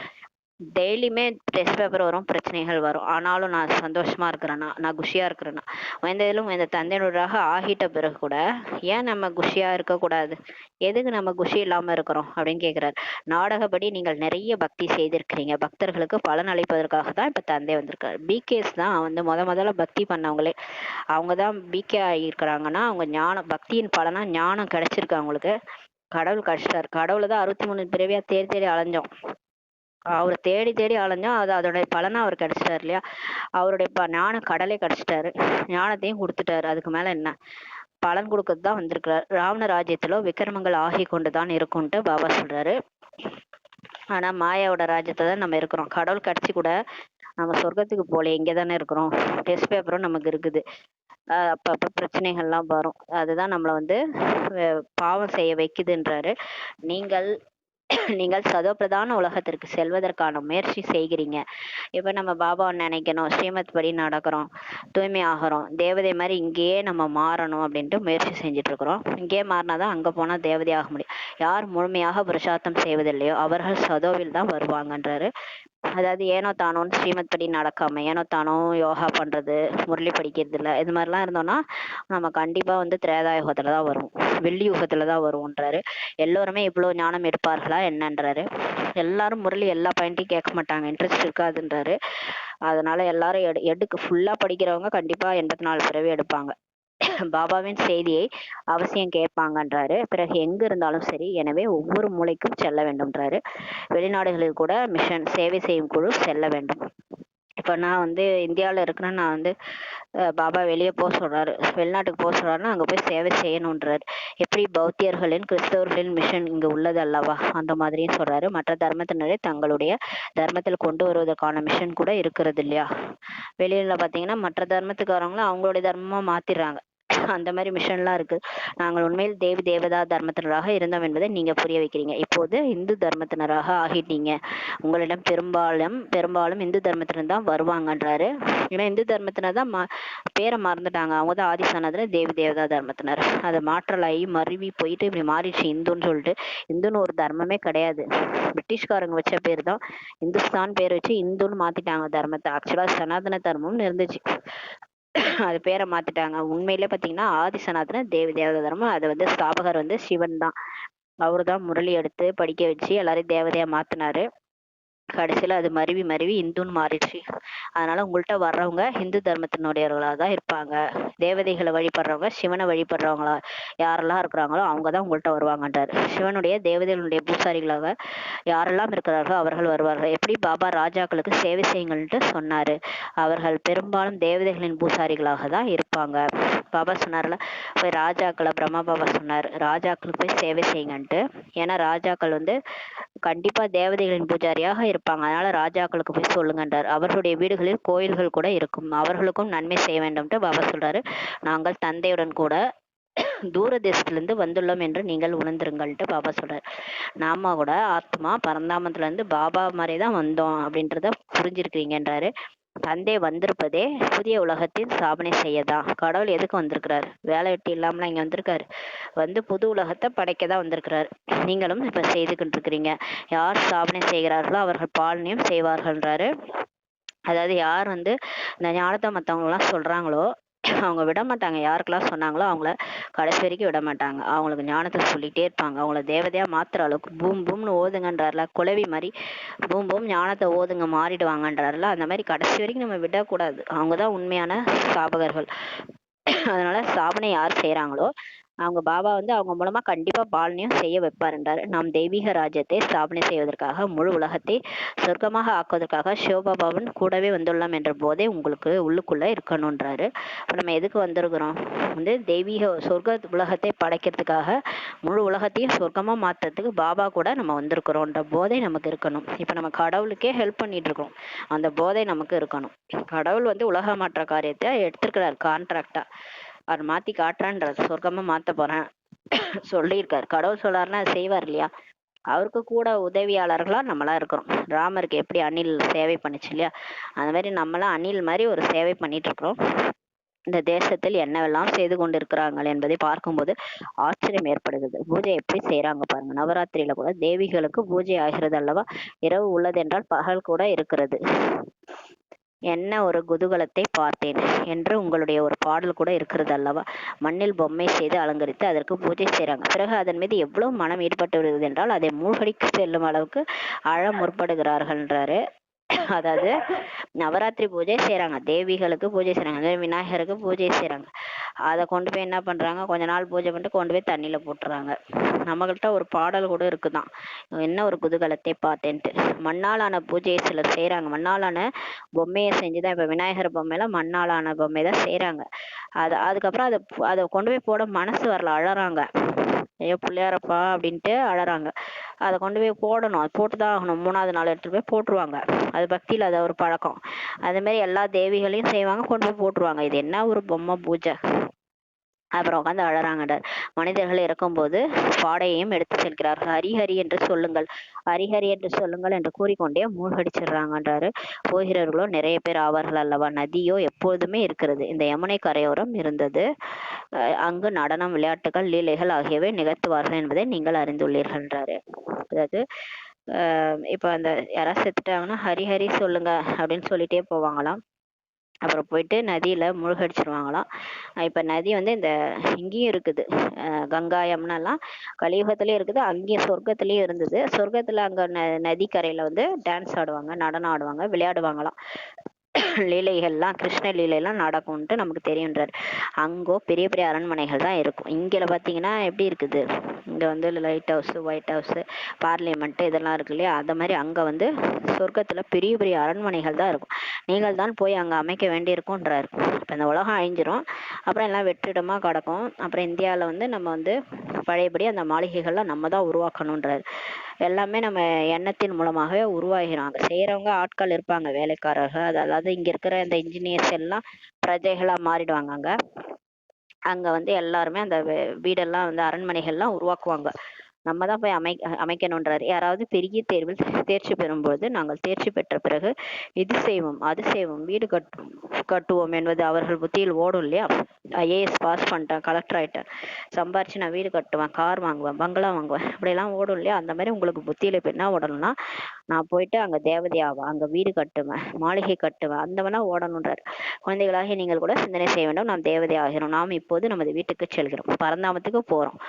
[SPEAKER 1] டெய்லியுமே டெஸ்ட் பேப்பர் வரும், பிரச்சனைகள் வரும், ஆனாலும் நான் சந்தோஷமா இருக்கிறேன்னா, நான் குஷியா இருக்கிறேன்னா, எந்ததிலும் இந்த தந்தையினராக ஆகிட்ட பிறகு கூட ஏன் நம்ம குஷியா இருக்கக்கூடாது, எதுக்கு நம்ம குஷி இல்லாம இருக்கிறோம் அப்படின்னு கேட்கிறாரு. நாடகப்படி நீங்கள் நிறைய பக்தி செய்திருக்கிறீங்க, பக்தர்களுக்கு பலன் அளிப்பதற்காக தான் இப்ப தந்தை வந்திருக்காரு. பிகேஸ் தான் வந்து முதல்ல பக்தி பண்ணவங்களே, அவங்க தான் பிகே ஆகியிருக்கிறாங்கன்னா அவங்க ஞானம், பக்தியின் பலனா ஞானம் கிடைச்சிருக்கு அவங்களுக்கு. கடவுள் கிடைச்சிட்டாரு. கடவுளை தான் 63 பிறவியா தேடி தேடி அலைஞ்சோம். அவரை தேடி தேடி அலைஞ்சோம், அது அதோடைய பலனா அவர் கிடைச்சிட்டாரு இல்லையா. அவருடைய ஞான கடலே கிடைச்சிட்டாரு, ஞானத்தையும் கொடுத்துட்டாரு. அதுக்கு மேல என்ன, பலன் கொடுக்கறது தான் வந்திருக்கிறார். ராவண ராஜ்யத்திலோ விக்கிரமங்கள் ஆகி கொண்டுதான் இருக்கும்ட்டு பாபா சொல்றாரு. ஆனா மாயாவோட ராஜ்யத்தை தான் நம்ம இருக்கிறோம். கடவுள் கிடைச்சி கூட நம்ம சொர்க்கத்துக்கு போல இங்கே தானே இருக்கிறோம். டெஸ்ட் பேப்பரும் நமக்கு இருக்குது. அப்பப்ப பிரச்சனைகள்லாம் வரும், அதுதான் நம்மளை வந்து பாவம் செய்ய வைக்குதுன்றாரு. நீங்கள் நீங்கள் சதோபிரதான உலகத்திற்கு செல்வதற்கான முயற்சி செய்கிறீங்க. இப்ப நம்ம பாபாவை நினைக்கணும், ஸ்ரீமத் படி நடக்கிறோம், தூய்மை ஆகிறோம், தேவதை மாதிரி இங்கேயே நம்ம மாறணும் அப்படின்ட்டு முயற்சி செஞ்சுட்டு இருக்கிறோம். இங்கேயே மாறினாதான் அங்க போனா தேவதை ஆக முடியும். யார் முழுமையாக புருஷார்த்தம் செய்வதில்லையோ அவர்கள் சதோவில் தான் வருவாங்கன்றாரு. அதாவது ஏனோ தானோன்னு ஸ்ரீமத் படி நடக்காம ஏனோ தானோ யோகா பண்றது, முரளி படிக்கிறது இல்லை, இது மாதிரிலாம் இருந்தோம்னா நம்ம கண்டிப்பா வந்து திரேதா யுகத்துல தான் வருவோம், வெள்ளி யுகத்துல தான் வருவோன்றாரு. எல்லோருமே இவ்வளவு ஞானம் எடுப்பார்களா என்னன்றாரு. எல்லாரும் முரளி எல்லா பாயிண்ட்டையும் கேட்க மாட்டாங்க, இன்ட்ரெஸ்ட் இருக்காதுன்றாரு. அதனால எல்லாரும் எடுக்கு ஃபுல்லா படிக்கிறவங்க கண்டிப்பா 84 பிறவி எடுப்பாங்க. பாபாவின் செய்தியை அவசியம் கேட்பாங்கன்றாரு. பிறகு எங்க இருந்தாலும் சரி, எனவே ஒவ்வொரு மூலைக்கும் செல்ல வேண்டும்ன்றாரு. வெளிநாடுகளில் கூட மிஷன் சேவை செய்யும் குழு செல்ல வேண்டும். இப்ப நான் வந்து இந்தியாவில் இருக்கிறேன், நான் வந்து பாபா வெளியே போக சொல்றாரு, வெளிநாட்டுக்கு போக சொல்றாருன்னா அங்க போய் சேவை செய்யணுன்றாரு. எப்படி பௌத்தியர்களின் கிறிஸ்தவர்களின் மிஷன் இங்க உள்ளது அல்லவா, அந்த மாதிரியும் சொல்றாரு. மற்ற தர்மத்தினரே தங்களுடைய தர்மத்தில் கொண்டு வருவதற்கான மிஷன் கூட இருக்கிறது இல்லையா. வெளியில பாத்தீங்கன்னா மற்ற தர்மத்துக்காரங்களும் அவங்களுடைய தர்மமா மாத்திடுறாங்க, அந்த மாதிரி மிஷன்லாம் இருக்கு. நாங்கள் உண்மையில் தேவி தேவதா தர்மத்தினராக இருந்தோம் என்பதை நீங்க புரிய வைக்கிறீங்க. இப்போது இந்து தர்மத்தினராக ஆகிட்டீங்க. உங்களிடம் பெரும்பாலும் இந்து தர்மத்தினர் தான் வருவாங்கன்றாரு. ஏன்னா இந்து தர்மத்தினர் தான் பேரை மறந்துட்டாங்க, அவங்க தான் ஆதிசனத்துல தேவி தேவதா தர்மத்தினர். அதை மாற்றலாகி மருவி போயிட்டு இப்படி மாறிடுச்சு இந்துன்னு சொல்லிட்டு. இந்துன்னு ஒரு தர்மமே கிடையாது, பிரிட்டிஷ்காரங்க வச்ச பேர் தான். இந்துஸ்தான் பேர் வச்சு இந்துன்னு மாத்திட்டாங்க தர்மத்தை. ஆக்சுவலா சனாதன தர்மம்னு இருந்துச்சு, அது பேரை மாத்திட்டாங்க. உண்மையிலே பாத்தீங்கன்னா ஆதி சனாதன தேவி தேவதா தர்மம். அது வந்து ஸ்தாபகர் வந்து சிவன் தான். அவரு தான் முரளி எடுத்து படிக்க வச்சு எல்லாரையும் தேவதையா மாத்தினாரு. கடைசியில அது மருவி மருவி இந்துன்னு மாறிடுச்சு. அதனால உங்கள்ட்ட வர்றவங்க இந்து தர்மத்தினுடையவர்களா தான் இருப்பாங்க. தேவதைகளை வழிபடுறவங்க, சிவனை வழிபடுறவங்களா யாரெல்லாம் இருக்கிறாங்களோ அவங்க தான் உங்கள்ட்ட வருவாங்கன்றாரு. சிவனுடைய தேவதைகளுடைய பூசாரிகளாக யாரெல்லாம் இருக்கிறார்களோ அவர்கள் வருவார்கள். எப்படி பாபா ராஜாக்களுக்கு சேவை செய்யுங்கள்ட்டு சொன்னாரு. அவர்கள் பெரும்பாலும் தேவதைகளின் பூசாரிகளாக தான் இருப்பாங்க. பாபா சொன்னார்ல, போய் ராஜாக்களை பிரம்மா பாபா சொன்னார், ராஜாக்களுக்கு போய் சேவை செய்யுங்கன்ட்டு. ஏன்னா ராஜாக்கள் வந்து கண்டிப்பா தேவதைகளின் பூஜாரியாக இருப்பாங்க. அதனால ராஜாக்களுக்கு போய் சொல்லுங்கன்றார். அவர்களுடைய வீடுகளில் கோயில்கள் கூட இருக்கும். அவர்களுக்கும் நன்மை செய்ய வேண்டும்ட்டு பாபா சொல்றாரு. நாங்கள் தந்தையுடன் கூட தூர தேசத்திலிருந்து வந்துள்ளோம் என்று நீங்கள் உணர்ந்துருங்கள்ட்டு பாபா சொல்றாரு. நாம கூட ஆத்மா பரந்தாமத்துல இருந்து பாபா மாதிரி தான் வந்தோம் அப்படின்றத புரிஞ்சிருக்கிறீங்கன்றாரு. தந்தை வந்திருப்பதே புதிய உலகத்தின் ஸ்தாபனை செய்யதான். கடவுள் எதுக்கு வந்திருக்கிறாரு? வேலை வெட்டி இல்லாமலாம் இங்க வந்திருக்காரு. வந்து புது உலகத்தை படைக்க தான் வந்திருக்கிறாரு. நீங்களும் இப்ப செய்துகிட்டு இருக்கிறீங்க. யார் ஸ்தாபனை செய்கிறார்களோ அவர்கள் பாலனையும் செய்வார்கள்ன்றாரு. அதாவது யார் வந்து இந்த ஞானத்தை மத்தவங்க எல்லாம் சொல்றாங்களோ அவங்க விட மாட்டாங்க. யாருக்கெல்லாம் சொன்னாங்களோ அவங்கள கடைசி வரைக்கும் விட மாட்டாங்க. அவங்களுக்கு ஞானத்தை சொல்லிட்டே இருப்பாங்க. அவங்கள தேவதையா மாத்துற அளவுக்கு பூம் பூம்னு ஓதுங்கன்றாருல, குலவி மாதிரி பூம் பூம் ஞானத்தை ஓதுங்க மாறிடுவாங்கன்றாருல, அந்த மாதிரி கடைசி வரைக்கும் நம்ம விடக்கூடாது. அவங்கதான் உண்மையான ஸ்தாபகர்கள். அதனால ஸ்தாபனை யார் செய்யறாங்களோ அவங்க பாபா வந்து அவங்க மூலமா கண்டிப்பா பாலனையும் செய்ய வைப்பாருன்றாரு. நாம் தெய்வீக ராஜ்யத்தை ஸ்தாபனை செய்வதற்காக முழு உலகத்தை சொர்க்கமாக ஆக்குவதற்காக சிவபாபாவின் கூடவே வந்துள்ளோம் என்ற போதே உங்களுக்கு உள்ளுக்குள்ள இருக்கணும்ன்றாரு. இப்ப நம்ம எதுக்கு வந்திருக்கிறோம்? வந்து தெய்வீக சொர்க்க உலகத்தை படைக்கிறதுக்காக முழு உலகத்தையும் சொர்க்கமா மாத்துறதுக்கு பாபா கூட நம்ம வந்திருக்கிறோம்ன்ற போதை நமக்கு இருக்கணும். இப்ப நம்ம கடவுளுக்கே ஹெல்ப் பண்ணிட்டு இருக்கோம். அந்த போதை நமக்கு இருக்கணும். கடவுள் வந்து உலக மாற்ற காரியத்தை எடுத்திருக்கிறார் கான்ட்ராக்டா. அவர் மாத்தி காட்டுறான்றார். சொர்க்கமா மாத்த போறேன் சொல்லியிருக்காரு. கடவுள் சொல்லாருன்னா அது செய்வார் இல்லையா? அவருக்கு கூட உதவியாளர்களா நம்மளா இருக்கிறோம். ராமருக்கு எப்படி அணில் சேவை பண்ணுச்சு இல்லையா? அந்த மாதிரி நம்மளாம் அணில் மாதிரி ஒரு சேவை பண்ணிட்டு இருக்கிறோம். இந்த தேசத்தில் என்னவெல்லாம் செய்து கொண்டிருக்கிறார்கள் என்பதை பார்க்கும்போது ஆச்சரியம் ஏற்படுகிறது. பூஜை எப்படி செய்யறாங்க பாருங்க. நவராத்திரியில கூட தேவிகளுக்கு பூஜை ஆகிறது அல்லவா? இரவு உள்ளது என்றால் பகல் கூட இருக்கிறது. என்ன ஒரு குதூகலத்தை பார்த்தேன் என்று உங்களுடைய ஒரு பாடல் கூட இருக்கிறது அல்லவா? மண்ணில் பொம்மை செய்து அலங்கரித்து அதற்கு பூஜை செய்யறாங்க. பிறகு அதன் மீது எவ்வளவு மனம் ஈடுபட்டு வருகிறது என்றால் அதை மூழ்கடிக்கு செல்லும் அளவுக்கு அழ முற்படுகிறார்கள்ன்றாரு. அதாவது நவராத்திரி பூஜை செய்யறாங்க, தேவிகளுக்கு பூஜை செய்யறாங்க, விநாயகருக்கு பூஜை செய்யறாங்க. அதை கொண்டு போய் என்ன பண்றாங்க, கொஞ்ச நாள் பூஜை பண்ணிட்டு கொண்டு போய் தண்ணியில போட்டுறாங்க. நம்மகிட்ட ஒரு பாடல் கூட இருக்குதான், என்ன ஒரு குதூகலத்தை பார்த்தேன்ட்டு. மண்ணாலான பூஜையை சிலர் செய்யறாங்க. மண்ணாலான பொம்மையை செஞ்சுதான், இப்ப விநாயகர் பொம்மையில மண்ணாலான பொம்மை தான் செய்யறாங்க. அதுக்கப்புறம் அதை கொண்டு போய் போட மனசு வரல, அழறாங்க. ஐயோ பிள்ளையாரப்பா அப்படின்ட்டு அழறாங்க. அதை கொண்டு போய் போடணும், அது போட்டுதான் ஆகணும். 3வது நாள் எடுத்துட்டு போய் போட்டுருவாங்க. அது பக்தியில அது ஒரு பழக்கம். அதே மாதிரி எல்லா தேவிகளையும் செய்வாங்க, கொண்டு போய் போட்டுருவாங்க. இது என்ன ஒரு பொம்மை பூஜை? அப்புறம் உட்காந்து அழறாங்கன்றார். மனிதர்கள் இறக்கும்போது பாடையையும் எடுத்து செல்கிறார்கள். ஹரிஹரி என்று சொல்லுங்கள், ஹரிஹரி என்று சொல்லுங்கள் என்று கூறிக்கொண்டே மூழ்கடிச்சிடுறாங்கன்றாரு. போகிறவர்களோ நிறைய பேர் ஆவார்கள் அல்லவா? நதியோ எப்பொழுதுமே இருக்கிறது. இந்த யமுனை கரையோரம் இருந்தது. அங்கு நடனம், விளையாட்டுகள், லீலைகள் ஆகியவை நிகழ்த்துவார்கள் என்பதை நீங்கள் அறிந்துள்ளீர்கள்ன்றாரு. அதாவது இப்ப அந்த யாராவது செத்துட்டாங்கன்னா ஹரிஹரி சொல்லுங்க அப்படின்னு சொல்லிட்டே போவாங்களாம். அப்புறம் போயிட்டு நதியில மூழ்கடிச்சிருவாங்களாம். இப்ப நதி வந்து இந்த இங்கேயும் இருக்குது, கங்கா யமுனாலாம் கலியுகத்திலயும் இருக்குது, அங்கேயும் சொர்க்கத்திலயும் இருந்தது. சொர்க்கத்துல அங்க நதிக்கரையில வந்து டான்ஸ் ஆடுவாங்க, நடனம் ஆடுவாங்க, விளையாடுவாங்களாம். லீலைகள்லாம் கிருஷ்ண லீலைலாம் நடக்கும்ட்டு நமக்கு தெரியுன்றாரு. அங்கோ பெரிய பெரிய அரண்மனைகள் தான் இருக்கும். இங்கே பார்த்தீங்கன்னா எப்படி இருக்குது, இங்கே வந்து light house, white house, parliament இதெல்லாம் இருக்கு இல்லையா? அந்த மாதிரி அங்கே வந்து சொர்க்கத்தில் பெரிய பெரிய அரண்மனைகள் தான் இருக்கும். நீங்கள் தான் போய் அங்கே அமைக்க வேண்டியிருக்கும்ன்றாரு. இப்போ இந்த உலகம் அழிஞ்சிரும், அப்புறம் எல்லாம் வெற்றிடமாக கிடக்கும். அப்புறம் இந்தியாவில் வந்து நம்ம வந்து பழையபடி அந்த மாளிகைகள்லாம் நம்ம தான் உருவாக்கணுன்றாரு. எல்லாமே நம்ம எண்ணத்தின் மூலமாகவே உருவாகிறாங்க. செய்யறவங்க ஆட்கள் இருப்பாங்க, வேலைக்காரர்கள். அதாவது இங்க இருக்கிற இந்த இன்ஜினியர்ஸ் எல்லாம் பிரஜைகளா மாறிடுவாங்க. அங்க வந்து எல்லாருமே அந்த வீடெல்லாம் வந்து அரண்மனைகள்லாம் உருவாக்குவாங்க. நம்ம தான் போய் அமைக்கணுன்றாரு. யாராவது பெரிய தேர்வில் தேர்ச்சி பெறும்பொழுது, நாங்கள் தேர்ச்சி பெற்ற பிறகு இது செய்வோம் அது செய்வோம், வீடு கட்டுவோம் என்பது அவர்கள் புத்தியில் ஓடும் இல்லையா? ஐஏஎஸ் பாஸ் பண்ணிட்டேன், கலெக்டர் ஆயிட்டேன், சம்பாரிச்சு நான் வீடு கட்டுவேன், கார் வாங்குவேன், பங்களா வாங்குவேன், இப்படியெல்லாம் ஓடும் இல்லையா? அந்த மாதிரி உங்களுக்கு புத்தியில இப்போ என்ன ஓடணும்னா, நான் போயிட்டு அங்க தேவதையாவேன், அங்க வீடு கட்டுவேன், மாளிகை கட்டுவேன், அந்த வேணா ஓடணுன்றாரு. குழந்தைகளாக நீங்கள் கூட சிந்தனை செய்ய வேண்டும், நாம் தேவதை ஆகிறோம். நாம் இப்போது நமது வீட்டுக்கு செல்கிறோம், பரந்தாமத்துக்கு போறோம்.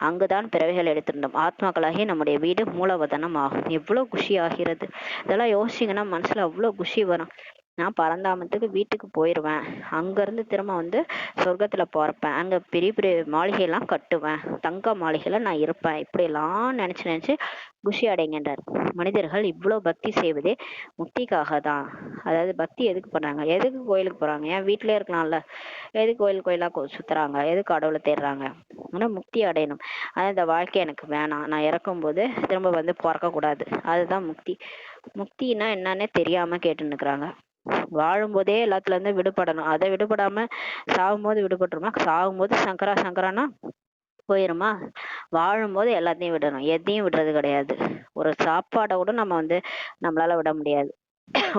[SPEAKER 1] அங்குதான் பிறவைகள் எடுத்திருந்த வேண்டும். ஆத்மாக்களாகிய நம்முடைய வீடு மூலவதனம் ஆகும். எவ்வளவு குஷி ஆகிறது. இதெல்லாம் யோசிச்சிங்கன்னா மனசுல அவ்வளவு குஷி வரும். நான் பரந்தாமத்துக்கு வீட்டுக்கு போயிடுவேன். அங்கேருந்து திரும்ப வந்து சொர்க்கத்தில் பிறப்பேன். அங்கே பெரிய பெரிய மாளிகையெல்லாம் கட்டுவேன். தங்க மாளிகையில் நான் இருப்பேன். இப்படியெல்லாம் நினச்சி நினச்சி குஷி அடைகின்றார். மனிதர்கள் இவ்வளோ பக்தி செய்வதே முக்திக்காக தான். அதாவது பக்தி எதுக்கு பண்ணுறாங்க? எதுக்கு கோயிலுக்கு போகிறாங்க? ஏன் வீட்டிலே இருக்கலாம்ல? எதுக்கு கோயிலாக சுற்றுறாங்க? எதுக்கு கடவுளை தேடுறாங்க? ஆனால் முக்தி அடையணும். அதாவது இந்த வாழ்க்கை எனக்கு வேணாம், நான் இறக்கும்போது திரும்ப வந்து பிறக்கக்கூடாது, அதுதான் முக்தி. முக்தின்னா என்னன்னே தெரியாமல் கேட்டுன்னு இருக்கிறாங்க. வாழும்போதே எல்லாத்துல இருந்து விடுபடணும். அதை விடுபடாம சாகும்போது விடுபட்டுருமா? சாகும்போது சங்கரா சங்கரானா போயிருமா? வாழும்போது எல்லாத்தையும் விடணும். எதையும் விடுறது கிடையாது. ஒரு சாப்பாடை கூட நம்ம வந்து நம்மளால விட முடியாது.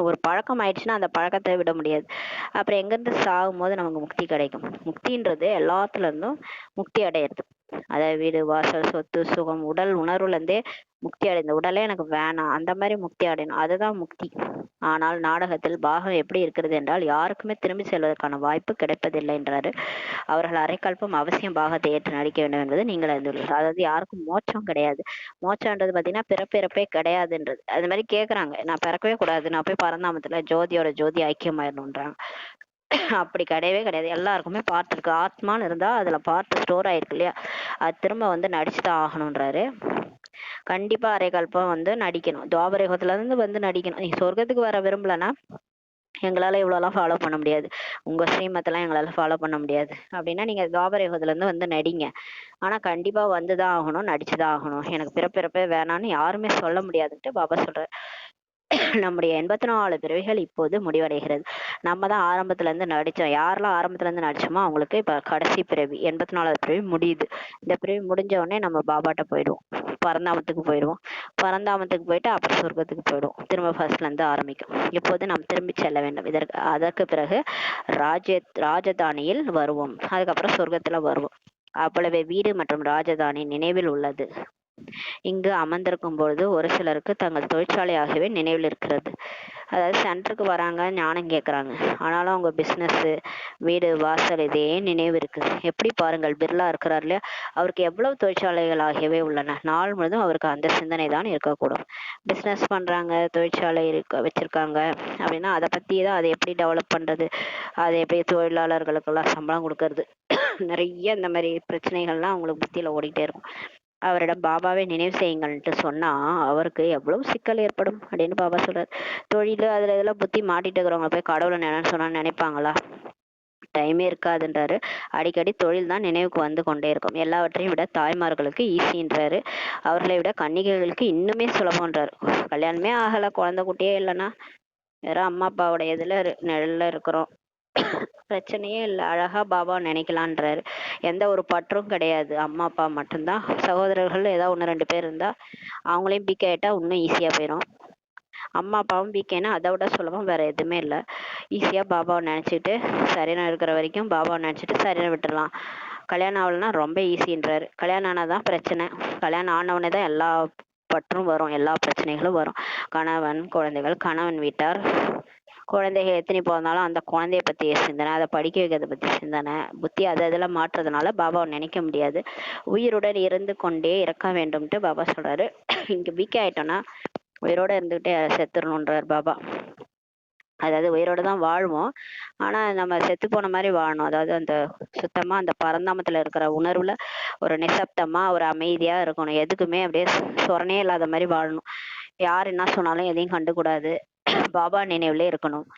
[SPEAKER 1] ஒரு பழக்கம் ஆயிடுச்சுன்னா அந்த பழக்கத்தை விட முடியாது. அப்புறம் எங்கிருந்து சாகும்போது நமக்கு முக்தி கிடைக்கும்? முக்தின்றது எல்லாத்துல இருந்தும் முக்தி அடையிறது. அதாவது வீடு வாசல் சொத்து சுகம் உடல் உணர்வுல இருந்தே முக்தி அடைந்த உடலே எனக்கு வேணாம், அந்த மாதிரி முக்தி அடையணும், அதுதான் முக்தி. ஆனால் நாடகத்தில் பாகம் எப்படி இருக்கிறது என்றால் யாருக்குமே திரும்பி செல்வதற்கான வாய்ப்பு கிடைப்பதில்லை என்றாரு. அவர்கள் அரைக்கல்பம் அவசியம் பாகத்தை ஏற்று நடிக்க வேண்டும் என்பது நீங்கள் அறிந்துள்ளீர்கள். அதாவது யாருக்கும் மோட்சம் கிடையாது. மோட்சம்ன்றது பார்த்தீங்கன்னா பிறப்பிறப்பே கிடையாதுன்றது. அது மாதிரி கேட்குறாங்க, நான் பிறக்கவே கூடாது, நான் போய் பரந்தாமத்துல ஜோதியோட ஜோதி ஐக்கியமாயிடணுன்றாங்க. அப்படி கிடையவே கிடையாது. எல்லாருக்குமே பார்ட் இருக்கு. ஆத்மான்னு இருந்தா அதுல பார்ட் ஸ்டோர் ஆயிருக்கு இல்லையா? அது திரும்ப வந்து நடிச்சுதான் ஆகணுன்றாரு. கண்டிப்பா அரைக்கல்பம் வந்து நடிக்கணும். துவாபர யுகத்துல இருந்து வந்து நடிக்கணும். நீ சொர்க்கத்துக்கு வர விரும்பலன்னா எங்களால இவ்வளோலாம் ஃபாலோ பண்ண முடியாது, உங்க ஸ்ரீமத்தெல்லாம் எங்களால ஃபாலோ பண்ண முடியாது அப்படின்னா நீங்க துவாபர யுகத்துல இருந்து வந்து நடிங்க. ஆனா கண்டிப்பா வந்துதான் ஆகணும், நடிச்சுதான் ஆகணும். எனக்கு பிறப்பிறப்பே வேணான்னு யாருமே சொல்ல முடியாதுன்ட்டு பாபா சொல்றாரு. நம்முடைய 84 பிறவிகள் இப்போது முடிவடைகிறது. நம்ம தான் ஆரம்பத்துல இருந்து நடிச்சோம். யாரெல்லாம் ஆரம்பத்துல இருந்து நடிச்சோமோ அவங்களுக்கு இப்ப கடைசி பிறவி 84வது பிறவி முடியுது. இந்த பிறவி முடிஞ்ச உடனே நம்ம பாபாட்ட போயிடுவோம். பரந்தாமத்துக்கு போயிடுவோம். பரந்தாமத்துக்கு போயிட்டு அப்புறம் சொர்க்கத்துக்கு போயிடுவோம். திரும்ப ஃபர்ஸ்ட்ல இருந்து ஆரம்பிக்கும். இப்போது நாம் திரும்பி செல்ல வேண்டும். அதற்கு பிறகு ராஜதானியில் வருவோம். அதுக்கப்புறம் சொர்க்கத்துல வருவோம். அவ்வளவு வீடு மற்றும் ராஜதானி நினைவில் உள்ளது. இங்கு அமர்ந்திருக்கும் பொழுது ஒரு சிலருக்கு தங்கள் தொழிற்சாலை ஆகவே நினைவில் இருக்கிறது. அதாவது சென்டருக்கு வராங்க, ஞானம் கேட்குறாங்க, ஆனாலும் அவங்க பிஸ்னஸ் வீடு வாசல் இதே நினைவு இருக்கு. எப்படி பாருங்கள், பிர்லா இருக்கிறார் இல்லையா, அவருக்கு எவ்வளவு தொழிற்சாலைகள் ஆகியவை உள்ளன. நாள் முழுதும் அவருக்கு அந்த சிந்தனை தான் இருக்கக்கூடும். பிஸ்னஸ் பண்றாங்க, தொழிற்சாலை வச்சிருக்காங்க அப்படின்னா அதை பத்தி தான், அதை எப்படி டெவலப் பண்றது, அதை எப்படி தொழிலாளர்களுக்கெல்லாம் சம்பளம் கொடுக்கறது, நிறைய இந்த மாதிரி பிரச்சனைகள்லாம் அவங்களுக்கு புத்தியில ஓடிட்டே இருக்கும். அவரிடம் பாபாவை நினைவு செய்யுங்கள்ட்டு சொன்னா அவருக்கு எவ்வளவு சிக்கல் ஏற்படும் அப்படின்னு பாபா சொல்றாரு. தொழில் அதுல இதெல்லாம் புத்தி மாட்டிட்டு இருக்கிறவங்க போய் கடவுளை நினைன்னு சொன்னா நினைப்பாங்களா? டைமே இருக்காதுன்றாரு. அடிக்கடி தொழில் தான் நினைவுக்கு வந்து கொண்டே இருக்கும். எல்லாவற்றையும் விட தாய்மார்களுக்கு ஈஸின்றாரு. அவர்களை விட கன்னிகைகளுக்கு இன்னுமே சுலபம்ன்றாரு. கல்யாணமே ஆகல, குழந்தை குட்டியே இல்லைன்னா வெறும் அம்மா அப்பாவோட இதுல நிழல்ல இருக்கிறோம், பிரச்சனையே இல்லை, அழகா பாபா நினைக்கலான்றாரு. எந்த ஒரு பற்றும் கிடையாது. அம்மா அப்பா மட்டும்தான். சகோதரர்கள் ஏதாவது ஒன்று ரெண்டு பேர் இருந்தா அவங்களையும் பிக் ஆயிட்டா இன்னும் ஈஸியா போயிடும். அம்மா அப்பாவும் பிகேனா அதை விட சுலபம் வேற எதுவுமே இல்லை. ஈஸியா பாபாவை நினைச்சிட்டு சரீரம் இருக்கிற வரைக்கும் பாபாவை நினைச்சிட்டு சரீரம் விட்டுடலாம். கல்யாணம் ஆகலைன்னா ரொம்ப ஈஸின்றாரு. கல்யாணம் ஆனாதான் பிரச்சனை. கல்யாணம் ஆனவனே தான் எல்லா பற்றும் வரும், எல்லா பிரச்சனைகளும் வரும். கணவன் குழந்தைகள், கணவன் வீட்டார், குழந்தைகள் எத்தனை பிறந்தாலும் அந்த குழந்தைய பத்தி சிந்தனை, அதை படிக்க வைக்கிறத பத்தி சிந்தனை, புத்தி அது அதெல்லாம் மாற்றுறதுனால பாபாவை நினைக்க முடியாது. உயிருடன் இருந்து கொண்டே இருக்க வேண்டும்ட்டு பாபா சொல்றாரு. இங்க வீக் ஆயிட்டோம்னா உயிரோட இருந்துகிட்டே செத்துடணுன்றார் பாபா. அதாவது உயிரோட தான் வாழ்வோம், ஆனா நம்ம செத்து போன மாதிரி வாழணும். அதாவது அந்த சுத்தமா அந்த பரந்தாமத்துல இருக்கிற உணர்வுல ஒரு நிசப்தமா ஒரு அமைதியா இருக்கணும். எதுக்குமே அப்படியே சொரணே இல்லாத மாதிரி வாழணும். யார் என்ன சொன்னாலும் எதையும் கண்டுக்கூடாது. பாபா நினைவுல இருக்கணும்.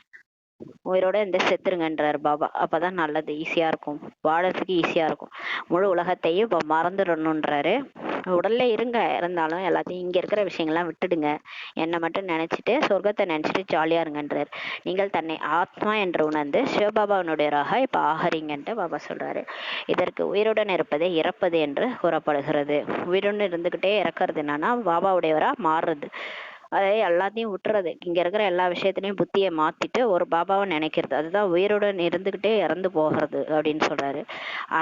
[SPEAKER 1] உயிரோட இந்த செத்துருங்கன்றாரு பாபா. அப்பதான் நல்லது, ஈஸியா இருக்கும், வாழறதுக்கு ஈஸியா இருக்கும். முழு உலகத்தையும் இப்ப மறந்துடணுன்றாரு. உடல்ல இருங்க, இருந்தாலும் எல்லாத்தையும் இங்க இருக்கிற விஷயங்கள்லாம் விட்டுடுங்க, என்னை மட்டும் நினைச்சிட்டு சொர்க்கத்தை நினைச்சிட்டு ஜாலியா இருங்கன்றாரு. நீங்கள் தன்னை ஆத்மா என்று உணர்ந்து சிவபாபாவினுடையராக இப்ப ஆகறீங்கன்ட்டு பாபா சொல்றாரு. இதற்கு உயிருடன் இருப்பதே இறப்பது என்று கூறப்படுகிறது. உயிருடன் இருந்துகிட்டே இறக்குறது என்னன்னா பாபாவுடையவரா மாறுறது. அதை எல்லாத்தையும் விட்டுறது. இங்க இருக்கிற எல்லா விஷயத்திலையும் புத்தியை மாத்திட்டு ஒரு பாபாவை நினைக்கிறது, அதுதான் உயிருடன் இருந்துகிட்டே இறந்து போகிறது அப்படின்னு சொல்றாரு.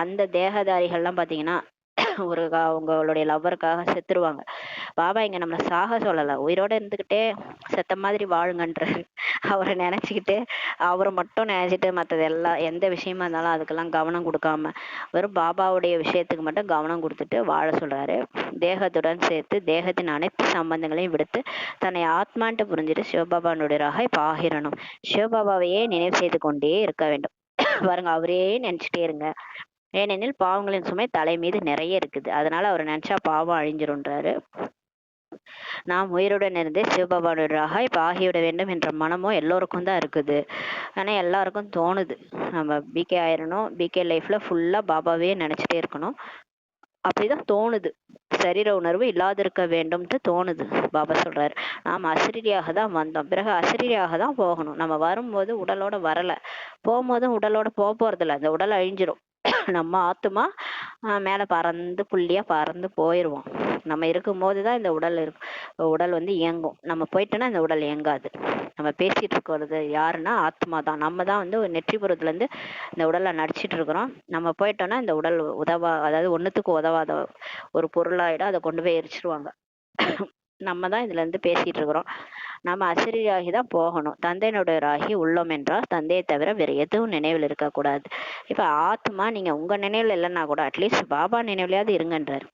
[SPEAKER 1] அந்த தேகதாரிகள்லாம் பாத்தீங்கன்னா அவங்களுடைய லவ்வருக்காக செத்துருவாங்க. பாபா இங்க நம்மள சாக சொல்லல, உயிரோட இருந்துகிட்டே செத்த மாதிரி வாழுங்கன்றாரு. அவரை நினைச்சுக்கிட்டு, அவரை மட்டும் நினைச்சிட்டு மற்றது எல்லாம் எந்த விஷயமா இருந்தாலும் அதுக்கெல்லாம் கவனம் கொடுக்காம வெறும் பாபாவுடைய விஷயத்துக்கு மட்டும் கவனம் கொடுத்துட்டு வாழ சொல்றாரு. தேகத்துடன் சேர்த்து தேகத்தின் அனைத்து சம்பந்தங்களையும் விடுத்து தன்னை ஆத்மான்ட்டு புரிஞ்சுட்டு சிவபாபானுடையராக இப்ப ஆகிரணும். சிவபாபாவையே நினைவு செய்து கொண்டே இருக்க வேண்டும். பாருங்க, அவரே நினைச்சிட்டே இருங்க. ஏனெனில் பாவங்களின் சுமை தலை மீது நிறைய இருக்குது, அதனால அவர் நினைச்சா பாவம் அழிஞ்சிரும்ன்றாரு. நாம் உயிருடன் இருந்தே சிவபாபானுடையராக இப்ப ஆகிவிட வேண்டும் என்ற மனமும் எல்லோருக்கும் தான் இருக்குது. ஆனா எல்லாருக்கும் தோணுது நம்ம பிகே ஆயிரணும், பிகே லைஃப்ல ஃபுல்லா பாபாவே நினைச்சிட்டே இருக்கணும், அப்படிதான் தோணுது. சரீர உணர்வு இல்லாதிருக்க வேண்டும்ட்டு தோணுது. பாபா சொல்றாரு, நாம் அசரீரியாக தான் வந்தோம், பிறகு அசரீரியாக தான் போகணும். நம்ம வரும்போது உடலோட வரல, போகும்போதும் உடலோட போறதில்ல, அந்த உடல் அழிஞ்சிரும். நம்ம ஆத்துமா மேல பறந்து புள்ளியா பறந்து போயிருவோம். நம்ம இருக்கும்போது தான் இந்த உடல் வந்து இயங்கும். நம்ம போயிட்டோன்னா இந்த உடல் இயங்காது. நம்ம பேசிட்டு இருக்கிறது யாருன்னா ஆத்மா தான். நம்ம தான் வந்து நெற்றிபுறத்துல இருந்து இந்த உடலை நடிச்சிட்டு இருக்கிறோம். நம்ம போயிட்டோம்னா இந்த உடல் அதாவது ஒண்ணுத்துக்கு உதவாத ஒரு பொருளாயிடும், அதை கொண்டு போய் எரிச்சிருவாங்க. நம்ம தான் இதுல இருந்து பேசிட்டு இருக்கிறோம். நம்ம அசரீரியாகி தான் போகணும். தந்தையினுடையராகி உள்ளோம் என்றால் தந்தையை தவிர வேற எதுவும் நினைவில் இருக்கக்கூடாது. இப்ப ஆத்மா நீங்க உங்க நினைவுல இல்லைன்னா கூட அட்லீஸ்ட் பாபா நினைவுலயாவது இருங்கன்றாரு.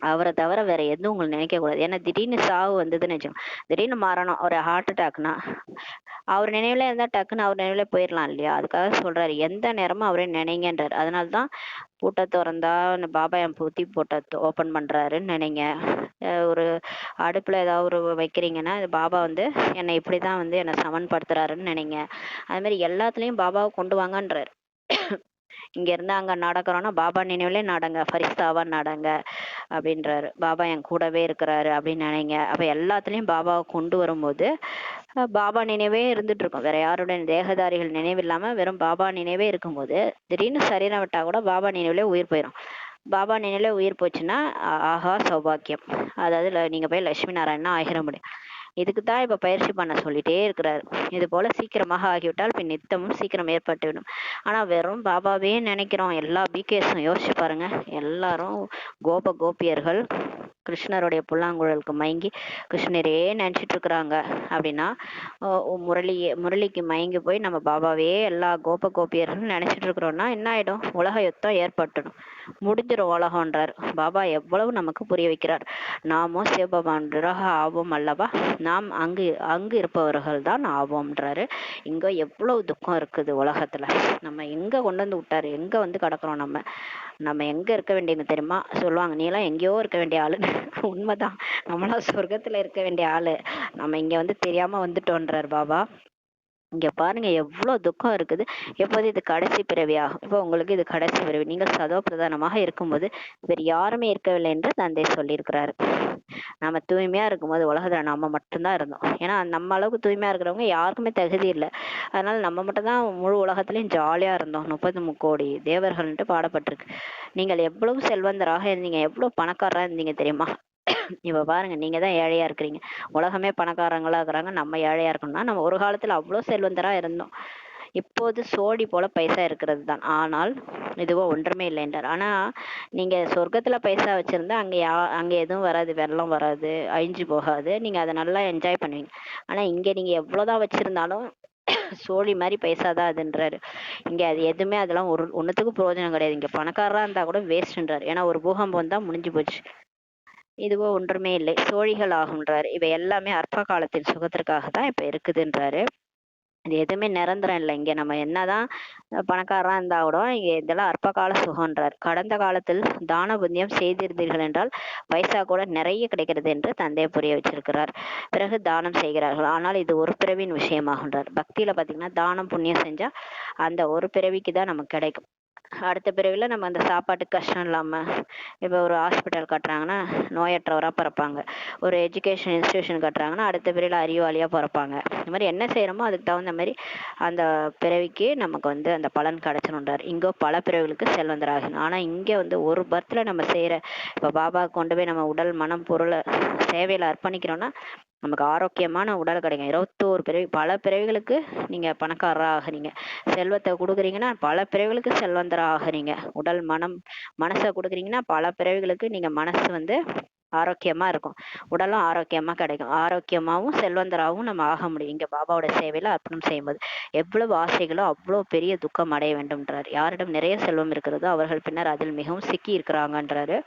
[SPEAKER 1] அவரை தவிர வேற எதுவும் உங்களுக்கு நினைக்க கூடாது. ஏன்னா திடீர்னு சாவு வந்ததுன்னு வச்சுக்கோங்க, திடீர்னு மரணம், ஒரு ஹார்ட் அட்டாக்னா அவர் நினைவுல இருந்தா டக்குன்னு அவர் நினைவுல போயிடலாம் இல்லையா? அதுக்காக சொல்றாரு எந்த நேரமும் அவரே நினைங்கன்றாரு. அதனாலதான் பூட்டை திறந்தா பாபா என் புத்தி போட்ட ஓப்பன் பண்றாருன்னு நினைங்க. ஒரு அடுப்புல ஏதாவது ஒரு வைக்கிறீங்கன்னா பாபா வந்து என்னை இப்படிதான் வந்து என்னை சமன்படுத்துறாருன்னு நினைங்க. அது மாதிரி எல்லாத்துலயும் பாபாவை கொண்டு வாங்கன்றாரு. இங்க இருந்து அங்க நடக்கிறோம்னா பாபா நினைவுலே நடங்க, ஃபரிஸ்தாவா நடங்க அப்படின்றாரு. பாபா என் கூடவே இருக்கிறாரு அப்படின்னு நினைங்க. அப்ப எல்லாத்துலயும் பாபாவை கொண்டு வரும்போது பாபா நினைவே இருந்துட்டு இருக்கும். வேற யாருடைய தேகதாரிகள் நினைவு இல்லாம வெறும் பாபா நினைவே இருக்கும்போது திடீர்னு சரீரம் விட்டா கூட பாபா நினைவுல உயிர் போயிடும். பாபா நினைவுல உயிர் போச்சுன்னா ஆஹா சௌபாக்கியம், அதாவது நீங்க போய் லட்சுமி நாராயணனா ஆகிர முடியும். இதுக்கு தான் இப்ப பயிற்சி பண்ண சொல்லிட்டே இருக்கிறாரு. இது போல சீக்கிரமாக ஆகிவிட்டால் பின் நித்தமும் சீக்கிரம் ஏற்பட்டுவிடும். ஆனா வெறும் பாபாவே நினைக்கிறோம். எல்லா பிகேஸும் யோசிச்சு பாருங்க, எல்லாரும் கோபியர்கள் கிருஷ்ணருடைய புல்லாங்குழலுக்கு மயங்கி கிருஷ்ணரே நினைச்சிட்டு இருக்கிறாங்க அப்படின்னா முரளிக்கு மயங்கி போய் நம்ம பாபாவே எல்லா கோபியர்கள் நினைச்சிட்டு இருக்கிறோம்னா என்ன ஆயிடும்? உலக யுத்தம் ஏற்பட்டுடும், முடிஞ்சிடும் உலகம்ன்றார் பாபா. எவ்வளவு நமக்கு புரிய வைக்கிறார். நாமும் சிவபாபான்றாக ஆவோம் அல்லவா, நாம் அங்கு இருப்பவர்கள் தான் ஆவோம்ன்றாரு. இங்க எவ்வளவு துக்கம் இருக்குது உலகத்துல, நம்ம எங்க கொண்டு வந்து விட்டாரு, எங்க வந்து கிடக்குறோம், நம்ம எங்க இருக்க வேண்டியது தெரியுமா? சொல்லுவாங்க நீ எல்லாம் எங்கேயோ இருக்க வேண்டிய ஆளு. உண்மைதான், நம்மளா சொர்க்கத்துல இருக்க வேண்டிய ஆளு, நம்ம இங்க வந்து தெரியாம வந்துட்டோன்றார் பாபா. இங்க பாருங்க எவ்வளவு துக்கம் இருக்குது. எப்போது இது கடைசி பிறவியாகும். இப்போ உங்களுக்கு இது கடைசி பிறவி, நீங்கள் சதோ பிரதானமாக இருக்கும்போது வேறு யாருமே இருக்கவில்லை என்று தந்தை சொல்லியிருக்கிறாரு. நம்ம தூய்மையா இருக்கும்போது உலகத்துல நம்ம மட்டும்தான் இருந்தோம். ஏன்னா நம்ம அளவுக்கு தூய்மையா இருக்கிறவங்க யாருக்குமே தகுதி இல்லை. அதனால நம்ம மட்டும்தான் முழு உலகத்திலையும் ஜாலியா இருந்தோம். 33 கோடி தேவர்கள்ன்ட்டு பாடப்பட்டிருக்கு. நீங்கள் எவ்வளவு செல்வந்தராக இருந்தீங்க, எவ்வளவு பணக்காரரா இருந்தீங்க தெரியுமா? இப்ப பாருங்க, நீங்க தான் ஏழையா இருக்கிறீங்க. உலகமே பணக்காரங்களா இருக்கிறாங்க, நம்ம ஏழையா இருக்கணும்னா நம்ம ஒரு காலத்துல அவ்வளவு செல்வந்தரா இருந்தோம். இப்போது சோடி போல பைசா இருக்கிறது தான், ஆனால் இதுவோ ஒன்றுமே இல்லை என்றார். ஆனா நீங்க சொர்க்கத்துல பைசா வச்சிருந்தா அங்க எதுவும் வராது, வெள்ளம் வராது, அழிஞ்சு போகாது, நீங்க அதை நல்லா என்ஜாய் பண்ணுவீங்க. ஆனா இங்க நீங்க எவ்வளவுதான் வச்சிருந்தாலும் சோழி மாதிரி பைசா தான் அதுன்றாரு. இங்க அது எதுவுமே அதெல்லாம் ஒன்னுத்துக்கு பிரயோஜனம் கிடையாது. இங்க பணக்காரரா இருந்தா கூட வேஸ்ட்ன்றாரு. ஏன்னா ஒரு பூகம்பம் தான் முடிஞ்சு போச்சு. இதுவோ ஒன்றுமே இல்லை, சோழிகள் ஆகுன்றாரு. இவை எல்லாமே அற்ப காலத்தின் சுகத்திற்காக தான் இப்ப இருக்குதுன்றாரு. இது எதுவுமே நிரந்தரம் இல்லை. இங்க நம்ம என்னதான் பணக்காரரா இருந்தா கூட இங்க இதெல்லாம் அற்ப கால சுகம்ன்றார். கடந்த காலத்தில் தான புண்ணியம் செய்திருந்தீர்கள் என்றால் பைசா கூட நிறைய கிடைக்கிறது என்று தந்தையை புரிய வச்சிருக்கிறார். பிறகு தானம் செய்கிறார்கள், ஆனால் இது ஒரு பிறவின் விஷயமாகின்றார். பக்தியில பாத்தீங்கன்னா தானம் புண்ணியம் செஞ்சா அந்த ஒரு பிறவிக்கு தான் நமக்கு கிடைக்கும். அடுத்த பிறவில நம்ம அந்த சாப்பாட்டுக்கு கஷ்டம் இல்லாம, இப்போ ஒரு ஹாஸ்பிட்டல் கட்டுறாங்கன்னா நோயற்றவரா பிறப்பாங்க. ஒரு எஜுகேஷன் இன்ஸ்டிடியூஷன் கட்டுறாங்கன்னா அடுத்த பிறவில அறிவாளியா பிறப்பாங்க. இந்த மாதிரி என்ன செய்யறோமோ அதுக்கு தகுந்த மாதிரி அந்த பிறவிக்கு நமக்கு வந்து அந்த பலன் கிடைச்சணுன்றார். இங்க பல பிறவிகளுக்கு செல்வந்தராகணும். ஆனா இங்க வந்து ஒரு பர்த்ல நம்ம செய்யற, இப்ப பாபா கொண்டு போய் நம்ம உடல் மனம் பொருளை சேவையில அர்ப்பணிக்கிறோம்னா நமக்கு ஆரோக்கியமான உடல் கிடைக்கும். 21 பிறவி, பல பிறவிகளுக்கு நீங்க பணக்காரரா ஆகுறீங்க. செல்வத்தை கொடுக்குறீங்கன்னா பல பிறவிகளுக்கு செல்வந்தரா ஆகுறீங்க. உடல் மனம் மனசை கொடுக்குறீங்கன்னா பல பிறவிகளுக்கு நீங்க மனசு வந்து ஆரோக்கியமா இருக்கும், உடலும் ஆரோக்கியமா கிடைக்கும். ஆரோக்கியமாவும் செல்வந்தராகவும் நம்ம ஆக முடியும் இங்க பாபாவோட சேவையில அர்ப்பணம் செய்யும்போது. எவ்வளவு ஆசைகளோ அவ்வளவு பெரிய துக்கம் அடைய வேண்டும்ன்றார். யாரிடம் நிறைய செல்வம் இருக்கிறதோ அவர்கள் பின்னர் அதில் மிகவும் சிக்கி இருக்கிறாங்கன்றாரு.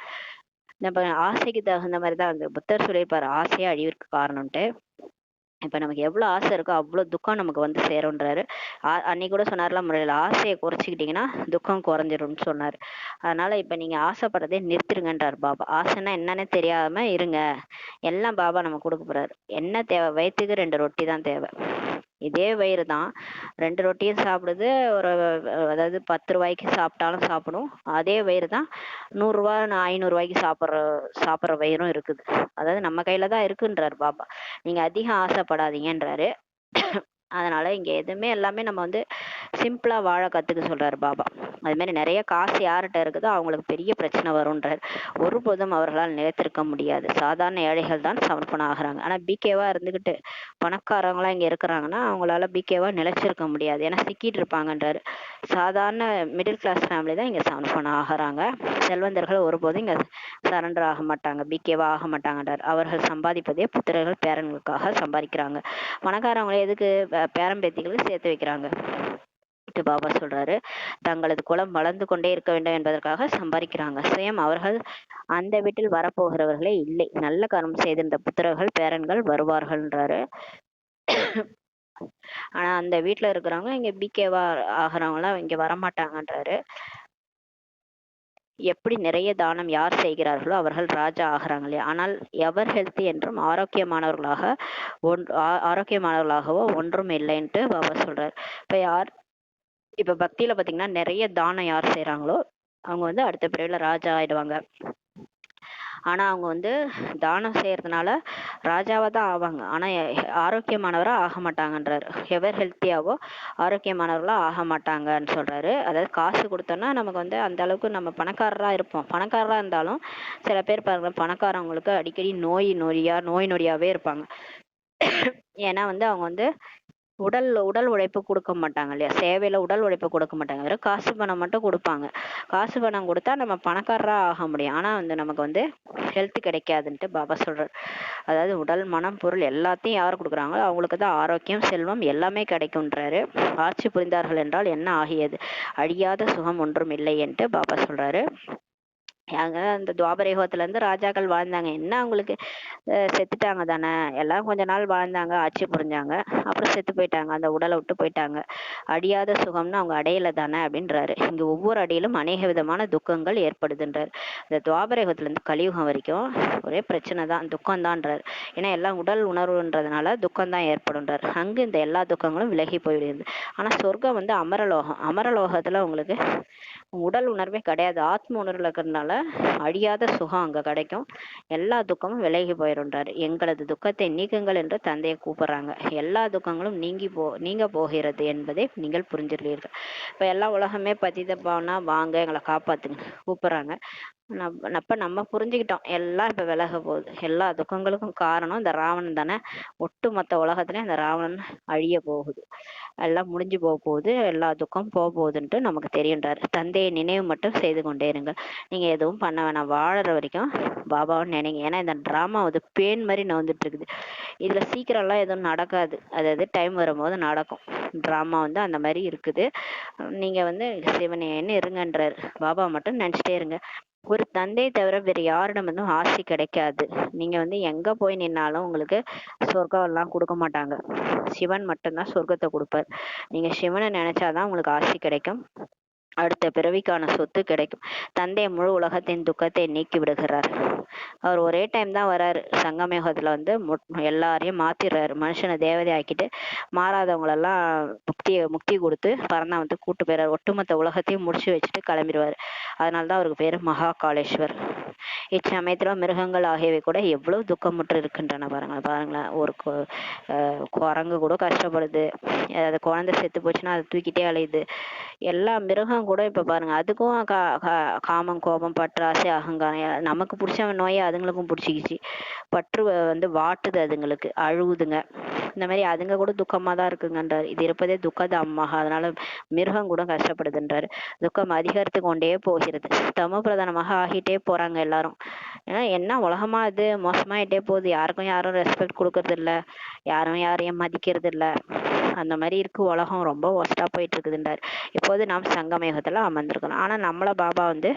[SPEAKER 1] நம்ம ஆசைக்கு தகுந்த மாதிரி தான் அந்த புத்தர் சொல்லியிருப்பாரு, ஆசையே அழிவிற்கு காரணம்ட்டு. இப்ப நமக்கு எவ்வளவு ஆசை இருக்கோ அவ்வளவு துக்கம் நமக்கு வந்து சேரும்ன்றாரு. அன்னைக்கு கூட சொன்னார்ல முறையில, ஆசையை குறைச்சிக்கிட்டீங்கன்னா துக்கம் குறைஞ்சிரும்னு சொன்னாரு. அதனால இப்ப நீங்க ஆசைப்படுறதே நிறுத்திருங்கன்றார் பாபா. ஆசைன்னா என்னன்னு தெரியாம இருங்க, எல்லாம் பாபா நம்ம கொடுக்க போறாரு. என்ன தேவை? வயிற்றுக்கு 2 ரொட்டி தான் தேவை. இதே வயிறு தான் 2 ரொட்டியும் சாப்பிடுது. ஒரு அதாவது 10 ரூபாய்க்கு சாப்பிட்டாலும் சாப்பிடும். அதே வயிறு தான் 100 ரூபா 500 ரூபாய்க்கு சாப்பிட்ற வயிறும் இருக்குது. அதாவது நம்ம கையில தான் இருக்குன்றாரு பாபா. நீங்க அதிகம் ஆசைப்படாதீங்கன்றாரு. அதனால இங்க எதுவுமே எல்லாமே நம்ம வந்து சிம்பிளா வாழ கத்துக்க சொல்றாரு பாபா. அது மாதிரி நிறைய காசு யார்கிட்ட இருக்குதோ அவங்களுக்கு பெரிய பிரச்சனை வரும்ன்றார். ஒருபோதும் அவர்களால் நிலைத்திருக்க முடியாது. சாதாரண ஏழைகள் தான் சமர்ப்பணம் ஆகுறாங்க. ஆனா பிகேவா இருந்துகிட்டு பணக்காரங்களா இங்க இருக்கிறாங்கன்னா அவங்களால பிகேவா நிலைச்சிருக்க முடியாது, ஏன்னா சிக்கிட்டு இருப்பாங்கன்றாரு. சாதாரண மிடில் கிளாஸ் ஃபேமிலி தான் இங்க சமர்ப்பணம் ஆகுறாங்க. செல்வந்தர்கள் ஒருபோதும் இங்க சரண்டர் ஆக மாட்டாங்க, பிகேவா ஆக மாட்டாங்கன்றார். அவர்கள் சம்பாதிப்பதே புத்திரர்கள் பேரன்களுக்காக சம்பாதிக்கிறாங்க. பணக்காரவங்களை எதுக்கு பேரம்பேத்திகளுக்கு சேர்த்து வைக்கிறாங்க பாபா சொல்றாரு. தங்களது குலம் வளர்ந்து கொண்டே இருக்க வேண்டும் என்பதற்காக சம்பாதிக்கிறாங்க. சுயம் அவர்கள் அந்த வீட்டில் வரப்போகிறவர்களே இல்லை. நல்ல கர்மம் செய்திருந்த புத்திரர்கள் பேரன்கள் வருவார்கள்ன்றாரு. ஆனா அந்த வீட்டுல இருக்கிறவங்க இங்க பிகேவா ஆகிறவங்க எல்லாம் இங்க வரமாட்டாங்கன்றாரு. எப்படி நிறைய தானம் யார் செய்கிறார்களோ அவர்கள் ராஜா ஆகிறாங்க இல்லையா. ஆனால் எவர் ஹெல்த்தி என்றும் ஆரோக்கியமானவர்களாகவோ ஒன்றும் இல்லைன்ட்டு பாபா சொல்றாரு. இப்ப பக்தியில பாத்தீங்கன்னா நிறைய தானம் யார் செய்யறாங்களோ அவங்க வந்து அடுத்த பிறவில ராஜா ஆயிடுவாங்க. ஆனா அவங்க வந்து தானம் செய்யறதுனால ராஜாவா தான் ஆவாங்க. ஆனா ஆரோக்கியமானவரா ஆக மாட்டாங்கன்றாரு. எவர் ஹெல்த்தியாவோ ஆரோக்கியமானவர்களா ஆக மாட்டாங்கன்னு சொல்றாரு. அதாவது காசு கொடுத்தோம்னா நமக்கு வந்து அந்த அளவுக்கு நம்ம பணக்காரரா இருப்போம். பணக்காரரா இருந்தாலும் சில பேர் பாருங்க, பணக்காரவங்களுக்கு அடிக்கடி நோய் நொடியாவே இருப்பாங்க. ஏன்னா வந்து அவங்க வந்து உடல் உழைப்பு கொடுக்க மாட்டாங்க இல்லையா. சேவையில உடல் உழைப்பு கொடுக்க மாட்டாங்க, வெறும் காசு பணம் மட்டும் கொடுப்பாங்க. காசு பணம் கொடுத்தா நம்ம பணக்காரரா ஆக முடியும், ஆனா வந்து நமக்கு வந்து ஹெல்த் கிடைக்காதுன்ட்டு பாபா சொல்றாரு. அதாவது உடல் மனம் பொருள் எல்லாத்தையும் யார் கொடுக்குறாங்களோ அவங்களுக்கு தான் ஆரோக்கியம் செல்வம் எல்லாமே கிடைக்கும்ன்றாரு. ஆட்சி புரிந்தார்கள் என்றால் என்ன ஆகியது? அழியாத சுகம் ஒன்றும் இல்லை என்று பாபா சொல்றாரு. அங்க அந்த துவாபர யுகத்துல இருந்து ராஜாக்கள் வாழ்ந்தாங்க. என்ன அவங்களுக்கு செத்துட்டாங்க தானே, எல்லாம் கொஞ்ச நாள் வாழ்ந்தாங்க, ஆட்சி புரிஞ்சாங்க, அப்புறம் செத்து போயிட்டாங்க, அந்த உடலை விட்டு போயிட்டாங்க. அடியாத சுகம்னு அவங்க அடையல தானே அப்படின்றாரு. இங்க ஒவ்வொரு அடியிலும் அநேக விதமான துக்கங்கள் ஏற்படுதுன்றாரு. இந்த துவாபர யுகத்துல இருந்து கலியுகம் வரைக்கும் ஒரே பிரச்சனை தான், துக்கம் தான்ன்றாரு. ஏன்னா எல்லாம் உடல் உணர்வுன்றதுனால துக்கம் தான் ஏற்படும்ன்றாரு. அங்கு இந்த எல்லா துக்கங்களும் விலகி போயிடுது. ஆனா சொர்க்கம் வந்து அமரலோகம். அமரலோகத்துல உங்களுக்கு உடல் உணர்வே கிடையாது, ஆத்ம உணர்வுல இருக்கிறதுனால அழியாத சுகம் அங்க கிடைக்கும். எல்லா துக்கமும் விலகி போயிடும்ன்றாரு. எங்களது துக்கத்தை நீக்குங்கள் என்று தந்தையை கூப்பிடுறாங்க. எல்லா துக்கங்களும் நீங்க போகிறது என்பதை நீங்கள் புரிஞ்சிருக்கீர்கள். இப்ப எல்லா உலகமே பதித பாவனா வாங்க எங்களை காப்பாத்துங்க கூப்பிடுறாங்க. அப்ப நம்ம புரிஞ்சுக்கிட்டோம் எல்லாம் இப்ப விலக போகுது. எல்லா துக்கங்களுக்கும் காரணம் இந்த ராவணன் தானே. ஒட்டு மொத்த உலகத்திலயும் அந்த ராவணன் அழிய போகுது, எல்லாம் முடிஞ்சு போக போகுது, எல்லா துக்கம் போக போகுதுன்ட்டு நமக்கு தெரியுன்றாரு. தந்தையை நினைவு மட்டும் செய்து கொண்டே இருங்க, நீங்க எதுவும் பண்ண வேணாம், வாழற வரைக்கும் பாபாவை நினைங்க. ஏன்னா இந்த டிராமா வந்து பேன் மாதிரி நவந்துட்டு இருக்குது. இதுல சீக்கிரம் எல்லாம் எதுவும் நடக்காது, அதாவது டைம் வரும்போது நடக்கும். டிராமா வந்து அந்த மாதிரி இருக்குது. நீங்க வந்து சிவனேன்னு இருங்கன்றாரு. பாபா மட்டும் நினைச்சிட்டே இருங்க. ஒரு தந்தை தவிர வேற யாரிடம் இருந்தும் ஆசி கிடைக்காது. நீங்க வந்து எங்க போய் நின்னாலும் உங்களுக்கு சொர்க்கம் எல்லாம் கொடுக்க மாட்டாங்க. சிவன் மட்டும்தான் சொர்க்கத்தை கொடுப்பார். நீங்க சிவனை நினைச்சாதான் உங்களுக்கு ஆசி கிடைக்கும், அடுத்த பிறவிக்கான சொத்து கிடைக்கும். தந்தை முழு உலகத்தின் துக்கத்தை நீக்கி விடுகிறார். அவர் ஒரே டைம் தான் வராரு. சங்கமேகத்துல வந்து எல்லாரையும் மாத்திடுறாரு. மனுஷனை தேவதை ஆக்கிட்டு மாறாதவங்களெல்லாம் முக்தி கொடுத்து பரந்தா வந்து கூட்டு போயிறாரு. ஒட்டுமொத்த உலகத்தையும் முடிச்சு வச்சுட்டு கிளம்பிடுவாரு. அதனாலதான் அவருக்கு பேரு மகா காளேஸ்வர். இச்சமயத்துல மிருகங்கள் ஆகியவை கூட எவ்வளவு துக்கமுற்று இருக்கின்றன பாருங்களேன். ஒரு குரங்கு கூட கஷ்டப்படுது, அது குழந்தை செத்து போச்சுன்னா அதை தூக்கிட்டே அலையுது. எல்லா மிருகம் மிருகம் கூட இப்ப பாருங்க, அதுக்கும் காமம், கோபம், பற்று, ஆசை, அகங்காரம் நமக்கு பிடிச்ச நோயை அதுங்களுக்கும் பிடிச்சிக்கிச்சு. பற்று வந்து வாட்டுது, அதுங்களுக்கு அழுவுதுங்க. இந்த மாதிரி அதுங்க கூட துக்கமா தான் இருக்குங்கன்றாரு. இது இருப்பதே துக்கத அம்மாக, அதனால மிருகம் கூட கஷ்டப்படுதுன்றாரு. துக்கம் அதிகரித்து கொண்டே போகிறது. தமோ பிரதானமாக ஆகிட்டே போறாங்க எல்லாரும். ஏன்னா என்ன உலகமா இது மோசமாயிட்டே போகுது. யாருக்கும் யாரும் ரெஸ்பெக்ட் கொடுக்கறது இல்ல, யாரும் யாரையும் மதிக்கிறது இல்ல. அந்த மாதிரி இருக்கு உலகம், ரொம்ப ஒஸ்டா போயிட்டு இருக்குதுன்றாரு. இப்போது நாம் சங்கமயுகத்துல அமர்ந்திருக்கணும். ஆனா நம்மள பாபா வந்து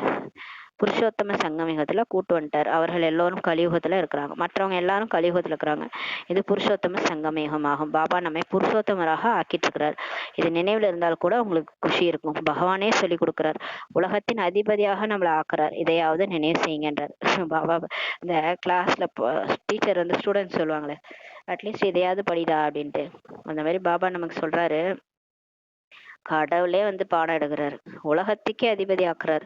[SPEAKER 1] புருஷோத்தம சங்கமயுகத்துல கூட்டு வந்துட்டார். அவர்கள் எல்லோரும் கலியுகத்துல இருக்கிறாங்க, மற்றவங்க எல்லாரும் கலியுகத்துல இருக்கிறாங்க. இது புருஷோத்தம சங்கமயுகம் ஆகும். பாபா நம்மை புருஷோத்தமராக ஆக்கிட்டு இருக்கிறார். இது நினைவுல இருந்தால் கூட உங்களுக்கு குஷி இருக்கும். பகவானே சொல்லி கொடுக்கிறார், உலகத்தின் அதிபதியாக நம்மளை ஆக்குறார், இதையாவது நினைவு செய்யுங்கன்றார். பாபா இந்த கிளாஸ்ல டீச்சர் வந்து ஸ்டூடெண்ட்ஸ் சொல்லுவாங்களே, அட்லீஸ்ட் இதையாவது படிடா அப்படின்ட்டு, அந்த மாதிரி பாபா நமக்கு சொல்றாரு. கடவுளே வந்து பாடம் எடுக்கிறாரு, உலகத்துக்கே அதிபதி ஆக்குறாரு.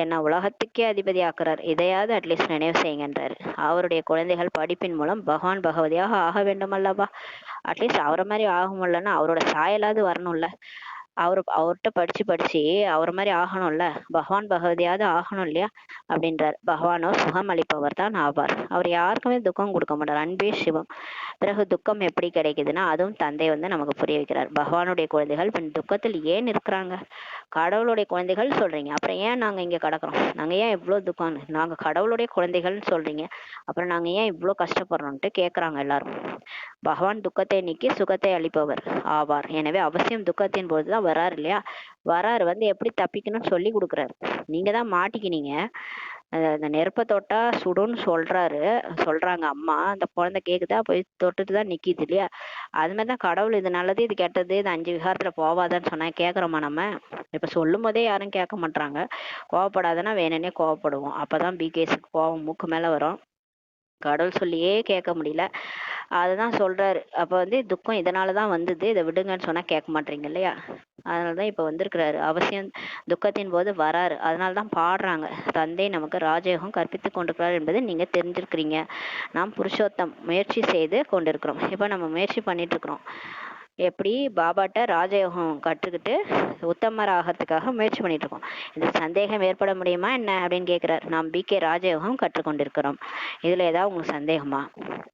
[SPEAKER 1] ஏன்னா உலகத்துக்கே அதிபதி ஆக்குறார், இதையாவது அட்லீஸ்ட் நினைவு செய்யுங்கன்றாரு. அவருடைய குழந்தைகள் படிப்பின் மூலம் பகவான் பகவதியாக ஆக வேண்டும் அல்லவா? அட்லீஸ்ட் அவரை மாதிரி ஆக முடியலன்னா அவரோட சாயலாவது வரணும்ல. அவர்கிட்ட படிச்சு படிச்சு அவர் மாதிரி ஆகணும்ல, பகவான் பகவதியாவது ஆகணும் இல்லையா அப்படின்றார். பகவானோ சுகம் அளிப்பவர் தான் ஆவார். அவர் யாருக்குமே துக்கம் கொடுக்க மாட்டார், அன்பே சிவம். பிறகு துக்கம் எப்படி கிடைக்குதுன்னா அதுவும் தந்தை வந்து நமக்கு புரிய வைக்கிறார். பகவானுடைய குழந்தைகள் பின் துக்கத்தில் ஏன் இருக்கிறாங்க? கடவுளுடைய குழந்தைகள் சொல்றீங்க, அப்புறம் ஏன் நாங்க இங்க கிடக்குறோம்? நாங்க ஏன் இவ்வளவு துக்கம்? நாங்க கடவுளுடைய குழந்தைகள்னு சொல்றீங்க, அப்புறம் நாங்க ஏன் இவ்வளவு கஷ்டப்படுறோம்ட்டு கேக்குறாங்க எல்லாரும். பகவான் துக்கத்தை நீக்கி சுகத்தை அளிப்பவர் ஆவார். எனவே அவசியம் துக்கத்தின் போதுதான் வராரு இல்லையா? வராரு வந்து எப்படி தப்பிக்கணும்னு சொல்லி கொடுக்குறாரு. நீங்க தான் மாட்டிக்கினீங்க. அந்த நெருப்பை தொட்டா சுடுன்னு சொல்றாங்க அம்மா. அந்த குழந்தை கேக்குதா, போய் தொட்டுட்டு தான் நிக்கிது இல்லையா? அது மாதிரிதான் கடவுள் இது நல்லது இது கெட்டது இது 5 விகாரத்துல போவாதான்னு சொன்னா கேக்குறோமா நம்ம? இப்ப சொல்லும் போதே யாரும் கேட்க மாட்டாங்க. கோவப்படாதன்னா வேணும்னே கோவப்படுவோம், அப்பதான் பிகேஸுக்கு கோவம் மூக்கு மேல வரும். கடவுள் சொல்லியே கேட்க முடியல, அதுதான் சொல்றாரு. அப்ப வந்து துக்கம் இதனாலதான் வந்தது, இதை விடுங்கன்னு சொன்னா கேட்க மாட்டீங்க இல்லையா? அதனாலதான் இப்ப வந்திருக்கிறாரு. அவசியம் துக்கத்தின் போது வராரு. அதனாலதான் பாடுறாங்க, தந்தை நமக்கு ராஜயோகம் கற்பித்து கொண்டிருக்கிறார் என்பது நீங்க தெரிஞ்சிருக்கிறீங்க. நாம் புருஷோத்தம் முயற்சி செய்து கொண்டிருக்கிறோம். இப்ப நம்ம முயற்சி பண்ணிட்டு இருக்கிறோம். எப்படி பாபாட்ட ராஜயோகம் கற்றுக்கிட்டு உத்தமர் ஆகிறதுக்காக முயற்சி பண்ணிட்டு இருக்கோம். இது சந்தேகம் ஏற்பட முடியுமா என்ன அப்படின்னு கேட்கிறார். நாம் பிகே ராஜயோகம் கற்றுக்கொண்டிருக்கிறோம், இதுல ஏதாவது உங்களுக்கு சந்தேகமா?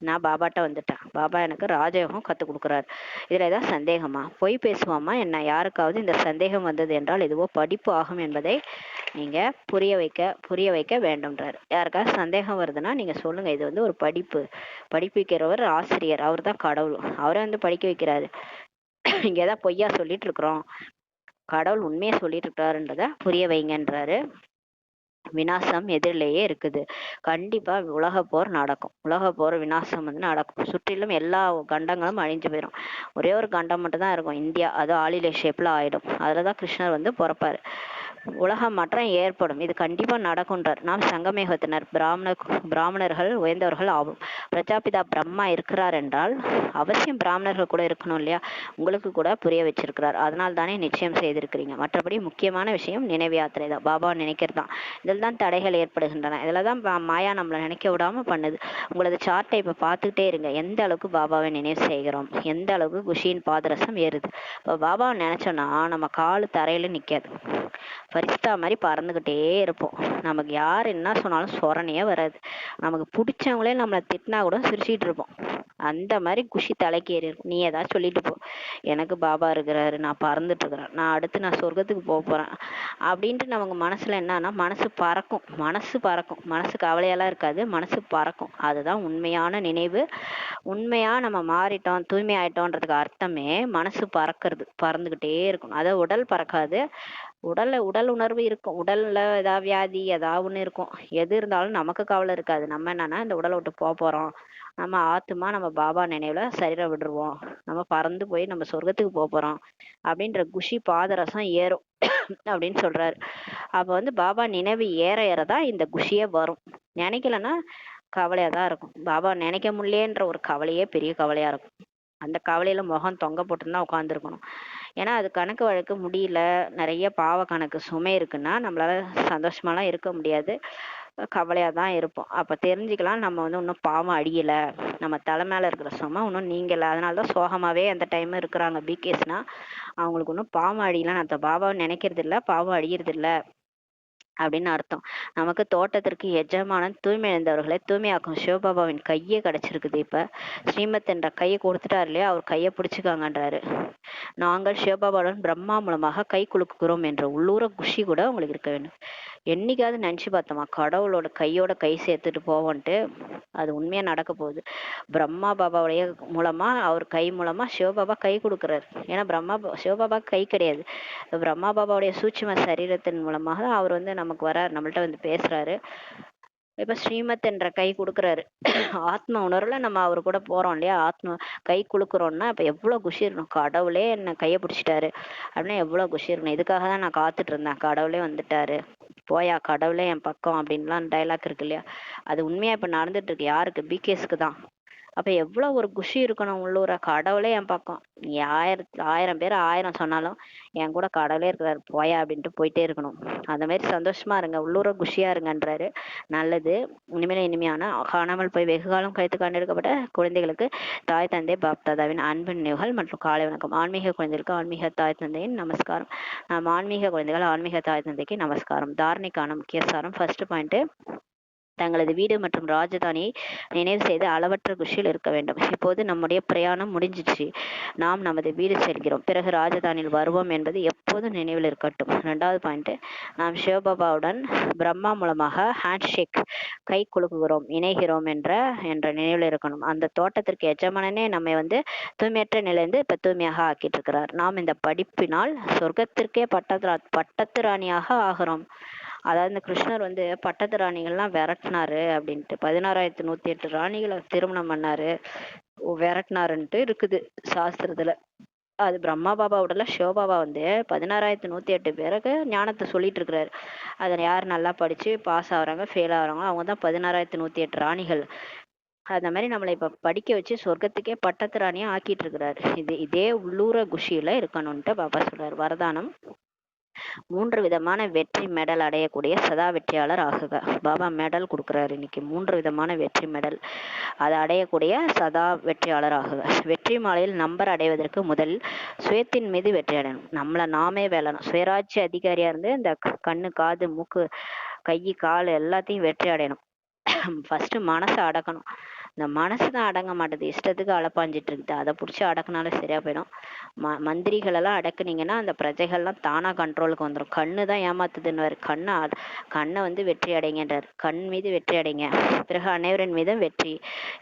[SPEAKER 1] நான் பாபாட்ட வந்துட்டேன், பாபா எனக்கு ராஜயோகம் கத்து கொடுக்குறாரு, இதுல ஏதாவது சந்தேகமா? பொய் பேசுவாமா என்ன? யாருக்காவது இந்த சந்தேகம் வந்தது என்றால் இதுவோ படிப்பு ஆகும் என்பதை நீங்க புரிய வைக்க வேண்டும்ன்றாரு. யாருக்காவது சந்தேகம் வருதுன்னா நீங்க சொல்லுங்க, இது வந்து ஒரு படிப்பிக்கிறவர் ஆசிரியர், அவர் தான் கடவுள், அவரே வந்து படிக்க வைக்கிறாரு. இங்க ஏதாவது பொய்யா சொல்லிட்டு இருக்கிறோம், கடவுள் உண்மையை சொல்லிட்டு இருக்காருன்றத புரிய வைங்கன்றாரு. விநாசம் எதிரிலேயே இருக்குது. கண்டிப்பா உலக போர் நடக்கும், உலக போர் விநாசம் வந்து நடக்கும். சுற்றிலும் எல்லா கண்டங்களும் அழிஞ்சு போயிடும். ஒரே ஒரு கண்டம் மட்டும் தான் இருக்கும், இந்தியா. அது ஆளிலே ஷேப்ல ஆயிடும். அதுலதான் கிருஷ்ணர் வந்து பிறப்பாரு. உலக மாற்றம் ஏற்படும், இது கண்டிப்பா நடக்கும்ன்றார். நாம் சங்கமேகத்தினர் பிராமணர்கள் உயர்ந்தவர்கள் ஆகும். பிரஜாபிதா பிரம்மா இருக்கிறார் என்றால் அவசியம் பிராமணர்கள் கூட இருக்கணும் இல்லையா? உங்களுக்கு கூட புரிய வச்சிருக்கிறார், அதனால் தானே நிச்சயம் செய்திருக்கிறீங்க. மற்றபடி முக்கியமான விஷயம் நினைவு யாத்திரை தான், பாபா நினைக்கிறது தான். இதில் தான் தடைகள் ஏற்படுகின்றன, இதில் தான் மாயா நம்மளை நினைக்க விடாம பண்ணுது. உங்களது சார்ட்டை இப்ப பார்த்துக்கிட்டே இருங்க, எந்த அளவுக்கு பாபாவை நினைவு செய்கிறோம், எந்த அளவுக்கு குஷியின் பாதரசம் ஏறுது. இப்போ பாபாவை நினைச்சோன்னா நம்ம காலு தரையில நிக்காது, பரிஸ்தா மாதிரி பறந்துகிட்டே இருப்போம். நமக்கு யார் என்ன சொன்னாலும் சொரணையே வராது. நமக்கு பிடிச்சவங்களே நம்மளை திட்டினா கூட சிரிச்சிட்டு இருப்போம். அந்த மாதிரி குஷி தலைக்கு ஏறி இருக்கும். நீ ஏதாவது சொல்லிட்டு போ, எனக்கு பாபா இருக்கிறாரு, நான் பறந்துட்டு இருக்கிறேன், நான் அடுத்து நான் சொர்க்கத்துக்கு போறேன் அப்படின்ட்டு நமக்கு மனசுல என்னன்னா மனசு பறக்கும். மனசு கவலையெல்லாம் இருக்காது, மனசு பறக்கும். அதுதான் உண்மையான நினைவு. உண்மையா நம்ம மாறிட்டோம், தூய்மை ஆயிட்டோன்றதுக்கு அர்த்தமே மனசு பறக்கிறது, பறந்துகிட்டே இருக்கும். அதை உடல் பறக்காது, உடல் உணர்வு இருக்கும். உடல்ல ஏதாவது வியாதி ஏதாவது ஒண்ணு இருக்கும், எது இருந்தாலும் நமக்கு கவலை இருக்காது. நம்ம என்னன்னா இந்த உடலை விட்டு போறோம், நம்ம ஆத்துமா நம்ம பாபா நினைவுல சரீரம் விடுருவோம், நம்ம பறந்து போய் நம்ம சொர்க்கத்துக்கு போறோம் அப்படின்ற குஷி பாதரசம் ஏறும் அப்படின்னு சொல்றாரு. அப்ப வந்து பாபா நினைவு ஏற ஏறதான் இந்த குஷியே வரும். நினைக்கலன்னா கவலையா தான் இருக்கும். பாபா நினைக்க முடியலன்ற ஒரு கவலையே பெரிய கவலையா இருக்கும். அந்த கவலையில முகம் தொங்க போட்டுதான் உட்காந்துருக்கணும். ஏன்னா அது கணக்கு வழக்கு முடியல, நிறைய பாவ கணக்கு சுமை இருக்குன்னா நம்மளால சந்தோஷமாலாம் இருக்க முடியாது. கவலையாக தான் இருப்போம். அப்போ தெரிஞ்சுக்கலாம் நம்ம வந்து இன்னும் பாவம் அடியலை, நம்ம தலை மேலே இருக்கிற சுமை இன்னும் நீங்கலை, அதனால தான் சோகமாகவே அந்த டைம் இருக்கிறாங்க பிகேஸ்னா. அவங்களுக்கு இன்னும் பாவம் அடியலாம், அந்த பாபாவை நினைக்கிறது இல்லை, பாவம் அடிக்கிறது இல்லை அப்படின்னு அர்த்தம். நமக்கு தோட்டத்திற்கு எஜமானன் தூய்மை இழந்தவர்களை தூய்மையாக்கும் சிவபாபாவின் கையே கிடைச்சிருக்குது. இப்ப ஸ்ரீமத் என்ற கையை கொடுத்துட்டாரு இல்லையா, அவர் கையை பிடிச்சுக்காங்கன்றாரு. நாங்கள் சிவபாபாவுடன் பிரம்மா மூலமாக கை குலுக்குகிறோம் என்ற உள்ளூர குஷி கூட உங்களுக்கு இருக்க வேண்டும். என்னைக்காவது நினைச்சு பார்த்தோமா கடவுளோட கையோட கை சேர்த்துட்டு போவோன்ட்டு? அது உண்மையா நடக்க போகுது. பிரம்மா பாபாவுடைய மூலமா, அவர் கை மூலமா சிவபாபா கை கொடுக்குறாரு. ஏன்னா சிவபாபா கை கிடையாது, பிரம்மா பாபாவுடைய சூட்சும சரீரத்தின் மூலமாக அவர் வந்து நமக்கு வரார், நம்மள்ட்ட வந்து பேசுறாரு. இப்ப ஸ்ரீமத் என்ற கை கொடுக்குறாரு. ஆத்ம உணர்வுல நம்ம அவர் கூட போறோம் இல்லையா, ஆத்ம கை குலுக்குறோம்னா இப்ப எவ்வளவு குஷி இருக்கணும். கடவுளே என்ன கையை பிடிச்சிட்டாரு அப்படின்னா எவ்வளவு குஷி இருக்கணும். இதுக்காக தான் நான் காத்துட்டு இருந்தேன், கடவுளே வந்துட்டாரு, போயா கடவுளே என் பக்கம் அப்படின்லாம் டைலாக் இருக்கு இல்லையா, அது உண்மையா இப்ப நடந்துட்டு இருக்கு. யாருக்கு? பிகேஸ்க்கு தான். அப்ப எவ்வளவு ஒரு குஷி இருக்கணும் உள்ளூர. கடவுளே என் பக்கம், நீ ஆயிரம் பேர் ஆயிரம் சொன்னாலும் என் கூட கடவுளே இருக்கிறாரு, போயா அப்படின்ட்டு போயிட்டே இருக்கணும். அந்த மாதிரி சந்தோஷமா இருங்க, உள்ளூர குஷியா இருங்கன்றாரு. நல்லது. இனிமையான காணாமல் போய் வெகு காலம் கழித்து கண்டெடுக்கப்பட்ட குழந்தைகளுக்கு தாய் தந்தை பாப்தாதாவின் அன்பு நினைவுகள் மற்றும் காலை வணக்கம். ஆன்மீக குழந்தைகளுக்கு ஆன்மீக தாய் தந்தையின் நமஸ்காரம். ஆன்மீக குழந்தைகள் ஆன்மீக தாய் தந்தைக்கு நமஸ்காரம். தாரணைக்கான முக்கிய சாரம். ஃபர்ஸ்ட் பாயிண்ட், தங்களது வீடு மற்றும் ராஜதானியை நினைவு செய்து அளவற்ற குஷியில் இருக்க வேண்டும். இப்போது நம்முடைய பிரயாணம் முடிஞ்சிச்சு, நாம் நமது வீடு செல்கிறோம், பிறகு ராஜதானியில் வருவோம் என்பது எப்போதும் நினைவில் இருக்கட்டும். 2வது பாயிண்ட், நாம் சிவபாபாவுடன் பிரம்மா மூலமாக ஹேண்ட்ஷேக் கை குலுக்குகிறோம், இணைகிறோம் என்ற நினைவில் இருக்கணும். அந்த தோட்டத்திற்கு எஜமானனே நம்மை வந்து தூய்மையற்ற நிலையிலிருந்து இப்ப தூய்மையாக ஆக்கிட்டு இருக்கிறார். நாம் இந்த படிப்பினால் சொர்க்கத்திற்கே பட்டத்து ராணியாக ஆகிறோம். அதாவது இந்த கிருஷ்ணர் வந்து பட்டத்து ராணிகள்லாம் விரட்டினாரு அப்படின்ட்டு, 16,108 ராணிகளை திருமணம் பண்ணாரு, விரட்டினாருன்ட்டு இருக்குது சாஸ்திரத்துல. அது பிரம்மா பாபாவோடல சிவபாபா வந்து 16,108 பேருக்கு ஞானத்தை சொல்லிட்டு இருக்கிறாரு. அதை யார் நல்லா படிச்சு பாஸ் ஆகுறாங்க ஃபெயில் ஆகுறாங்களோ அவங்க தான் 16,108 ராணிகள். அந்த மாதிரி நம்மளை இப்ப படிக்க வச்சு சொர்க்கத்துக்கே பட்டத்து ராணியா ஆக்கிட்டு இருக்கிறாரு. இதே உள்ளூர குஷியில இருக்கணும்ட்டு பாபா சொல்றாரு. வரதானம், 3 விதமான வெற்றி மெடல் அடையக்கூடிய சதா வெற்றியாளர் ஆகுக. பாபா மெடல் கொடுக்குறாரு இன்னைக்கு, 3 விதமான வெற்றி மெடல், அதை அடையக்கூடிய சதா வெற்றியாளர் ஆகுக. வெற்றி மாலையில் நம்பர் அடைவதற்கு முதலில் சுயத்தின் மீது வெற்றி அடையணும். நம்மளை நாமே வேலணும். சுயராட்சி அதிகாரியா இருந்து இந்த கண்ணு காது மூக்கு கை கால் எல்லாத்தையும் வெற்றி அடையணும். ஃபர்ஸ்ட் மனசை அடக்கணும். இந்த மனசு தான் அடங்க மாட்டேது, இஷ்டத்துக்கு அலப்பாஞ்சிட்டு இருக்குது. அதை பிடிச்சி அடக்குனாலும் சரியா போயிடும். மந்திரிகள் எல்லாம் அடக்குனீங்கன்னா அந்த பிரஜைகள்லாம் தானா கண்ட்ரோலுக்கு வந்துடும். கண்ணு தான் ஏமாத்துதுன்னு, கண்ணை வந்து வெற்றி அடைங்கன்றார். கண் மீது வெற்றி அடைங்க, பிறகு அனைவரின் மீதும் வெற்றி.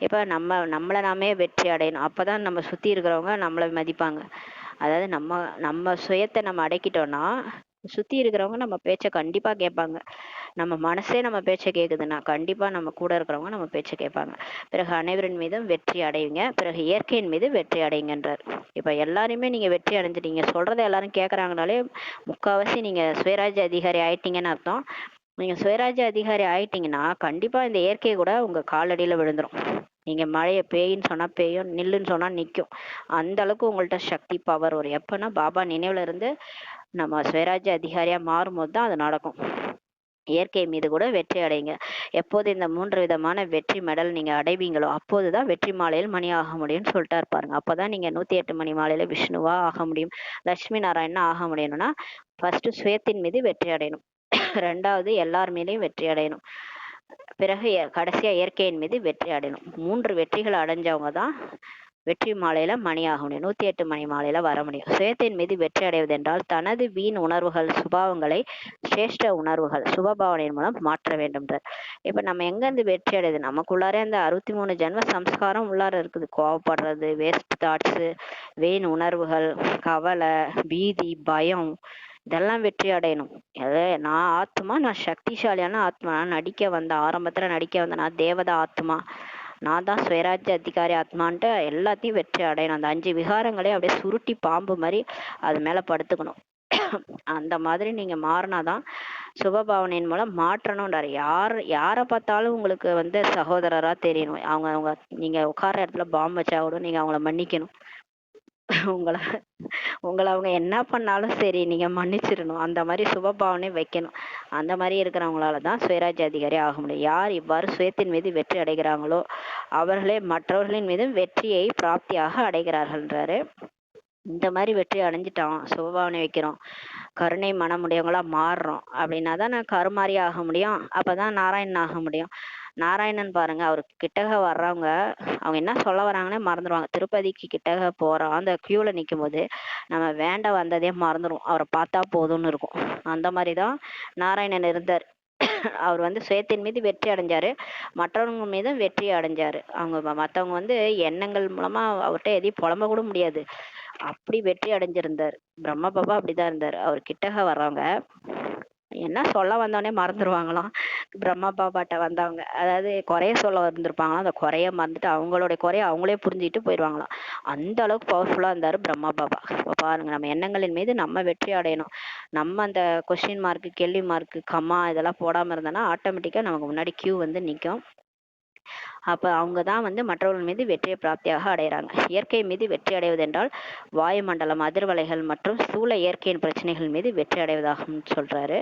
[SPEAKER 1] இப்ப நம்மளை நாமே வெற்றி அடையணும். அப்பதான் நம்ம சுத்தி இருக்கிறவங்க நம்மளை மதிப்பாங்க. அதாவது நம்ம சுயத்தை நம்ம அடக்கிட்டோம்னா சுத்தி இருக்கிறவங்க நம்ம பேச்சை கண்டிப்பா கேட்பாங்க. நம்ம மனசே நம்ம பேச்சை கேக்குதுன்னா கண்டிப்பா நம்ம கூட இருக்கிறவங்க நம்ம பேச்சை கேட்பாங்க. பிறகு அனைவரின் மீதும் வெற்றி அடைவீங்க, பிறகு இயற்கையின் மீது வெற்றி அடைங்கன்றார். இப்ப எல்லாருமே நீங்க வெற்றி அடைஞ்சிட்டீங்க, சொல்றதை எல்லாரும் கேட்கறாங்கனாலே முக்காவாசி நீங்க சுயராஜ்ய அதிகாரி ஆயிட்டீங்கன்னு அர்த்தம். நீங்க சுயராஜ்ய அதிகாரி ஆயிட்டீங்கன்னா கண்டிப்பா இந்த இயற்கை கூட உங்க காலடியில விழுந்துரும். நீங்க மழையை பெய்யுன்னு சொன்னா பெய்யும், நில்லுன்னு சொன்னா நிக்கும். அந்த அளவுக்கு உங்கள்ட்ட சக்தி பவர் வரும். எப்பன்னா பாபா நினைவுல இருந்து நம்ம சுயராஜ்ய அதிகாரியா மாறும்போது தான் அது நடக்கும். இயற்கை மீது கூட வெற்றி அடைங்க. எப்போது இந்த 3 விதமான வெற்றி மெடல் நீங்க அடைவீங்களோ அப்போதுதான் வெற்றி மாலையில் மணி ஆக முடியும்னு சொல்லிட்டா இருப்பாருங்க. அப்பதான் நீங்க 108 மணி மாலையில விஷ்ணுவா ஆக முடியும், லட்சுமி நாராயணனா ஆக முடியணும்னா ஃபர்ஸ்ட் சுயத்தின் மீது வெற்றி அடையணும், 2வது எல்லார் மீதையும் வெற்றி அடையணும், பிறகு கடைசியா இயற்கையின் மீது வெற்றி அடையணும். 3 வெற்றிகள் அடைஞ்சவங்க தான் வெற்றி மாலையில மணி ஆக முடியும், 108 மணி மாலையில வர முடியும். சுயத்தின் மீது வெற்றி அடைவது என்றால் தனது வீண் உணர்வுகள் சுபாவங்களை சிரேஷ்ட உணர்வுகள் சுபபாவனையின் மூலம் மாற்ற வேண்டும்ன்றார். இப்ப நம்ம எங்க இருந்து வெற்றி அடையுது? நமக்குள்ளாரே அந்த 63 ஜென்ம சம்ஸ்காரம் உள்ளார இருக்குது. கோவப்படுறது, வேஸ்ட் தாட்ஸ், வீண் உணர்வுகள், கவலை, பீதி, பயம், இதெல்லாம் வெற்றி அடையணும். நான் ஆத்மா, நான் சக்திசாலியான ஆத்மா, நான் ஆரம்பத்துல நடிக்க வந்த நான் தேவதா ஆத்மா, நான் தான் சுயராஜ்ய அதிகாரி ஆத்மான்ட்டு எல்லாத்தையும் வெற்றி அடையணும். அந்த 5 விகாரங்களே அப்படியே சுருட்டி பாம்பு மாதிரி அது மேல படுத்துக்கணும். அந்த மாதிரி நீங்க மாறினாதான் சுபபாவனையின் மூலம் மாற்றணும்ன்றாரு. யாரை பார்த்தாலும் உங்களுக்கு வந்து சகோதரரா தெரியணும். அவங்க நீங்க உட்கார இடத்துல பாம்பு வச்சா கூட நீங்க அவங்கள மன்னிக்கணும். உங்கள உங்கள அவங்க என்ன பண்ணாலும் சரி நீங்க மன்னிச்சிடணும். அந்த மாதிரி சுபபாவனை வைக்கணும். அந்த மாதிரி இருக்கிறவங்களால தான் சுயராஜ்ய அதிகாரி ஆக முடியும். யார் இவ்வாறு சுயத்தின் மீது வெற்றி அடைகிறாங்களோ அவர்களே மற்றவர்களின் மீதும் வெற்றியை பிராப்தியாக அடைகிறார்கள்ன்றாரு. இந்த மாதிரி வெற்றி அடைஞ்சிட்டோம், சுபபாவனை வைக்கிறோம், கருணை மனமுடையவங்களா மாறுறோம் அப்படின்னா தான் நான் கருமாறி ஆக முடியும். அப்பதான் நாராயணன் ஆக முடியும். நாராயணன் பாருங்க, அவருக்கு கிட்டக வர்றவங்க அவங்க என்ன சொல்ல வராங்கன்னே மறந்துடுவாங்க. திருப்பதிக்கு கிட்டக போறோம், அந்த கியூல நிற்கும் போது நம்ம வேண்ட வந்ததே மறந்துடும், அவரை பார்த்தா போதும்னு இருக்கும். அந்த மாதிரி தான் நாராயணன் இருந்தார். அவர் வந்து சுயத்தின் மீது வெற்றி அடைஞ்சாரு, மற்றவங்க மீதும் வெற்றி அடைஞ்சாரு. அவங்க மற்றவங்க வந்து எண்ணங்கள் மூலமா அவர்கிட்ட எதையும் புலம்ப கூட முடியாது, அப்படி வெற்றி அடைஞ்சிருந்தார். பிரம்ம பாபா அப்படிதான் இருந்தார். அவர் கிட்டக வர்றவங்க என்ன சொல்ல வந்தோடனே மறந்துடுவாங்களாம். பிரம்மா பாபாட்ட வந்தவங்க அதாவது குறைய சொல்ல வந்திருப்பாங்களாம், அந்த குறைய மறந்துட்டு அவங்களுடைய குறைய அவங்களே புரிஞ்சுக்கிட்டு போயிடுவாங்களாம். அந்த அளவுக்கு பவர்ஃபுல்லா இருந்தாரு பிரம்மா பாபா. இப்ப பாருங்க, நம்ம எண்ணங்களின் மீது நம்ம வெற்றி அடையணும். நம்ம அந்த கொஸ்டின் மார்க், கேள்வி மார்க், கம்மா இதெல்லாம் போடாம இருந்தோம்னா ஆட்டோமேட்டிக்கா நமக்கு முன்னாடி கியூ வந்து நிற்கும். அப்ப அவங்க தான் வந்து மற்றவர்கள் மீது வெற்றியை பிராப்தியாக அடைகிறாங்க. இயற்கை மீது வெற்றி அடைவது என்றால் வாயுமண்டலம், அதிர்வலைகள் மற்றும் ஸ்தூல இயற்கையின் பிரச்சனைகள் மீது வெற்றி அடைவதாகும் சொல்றாரு.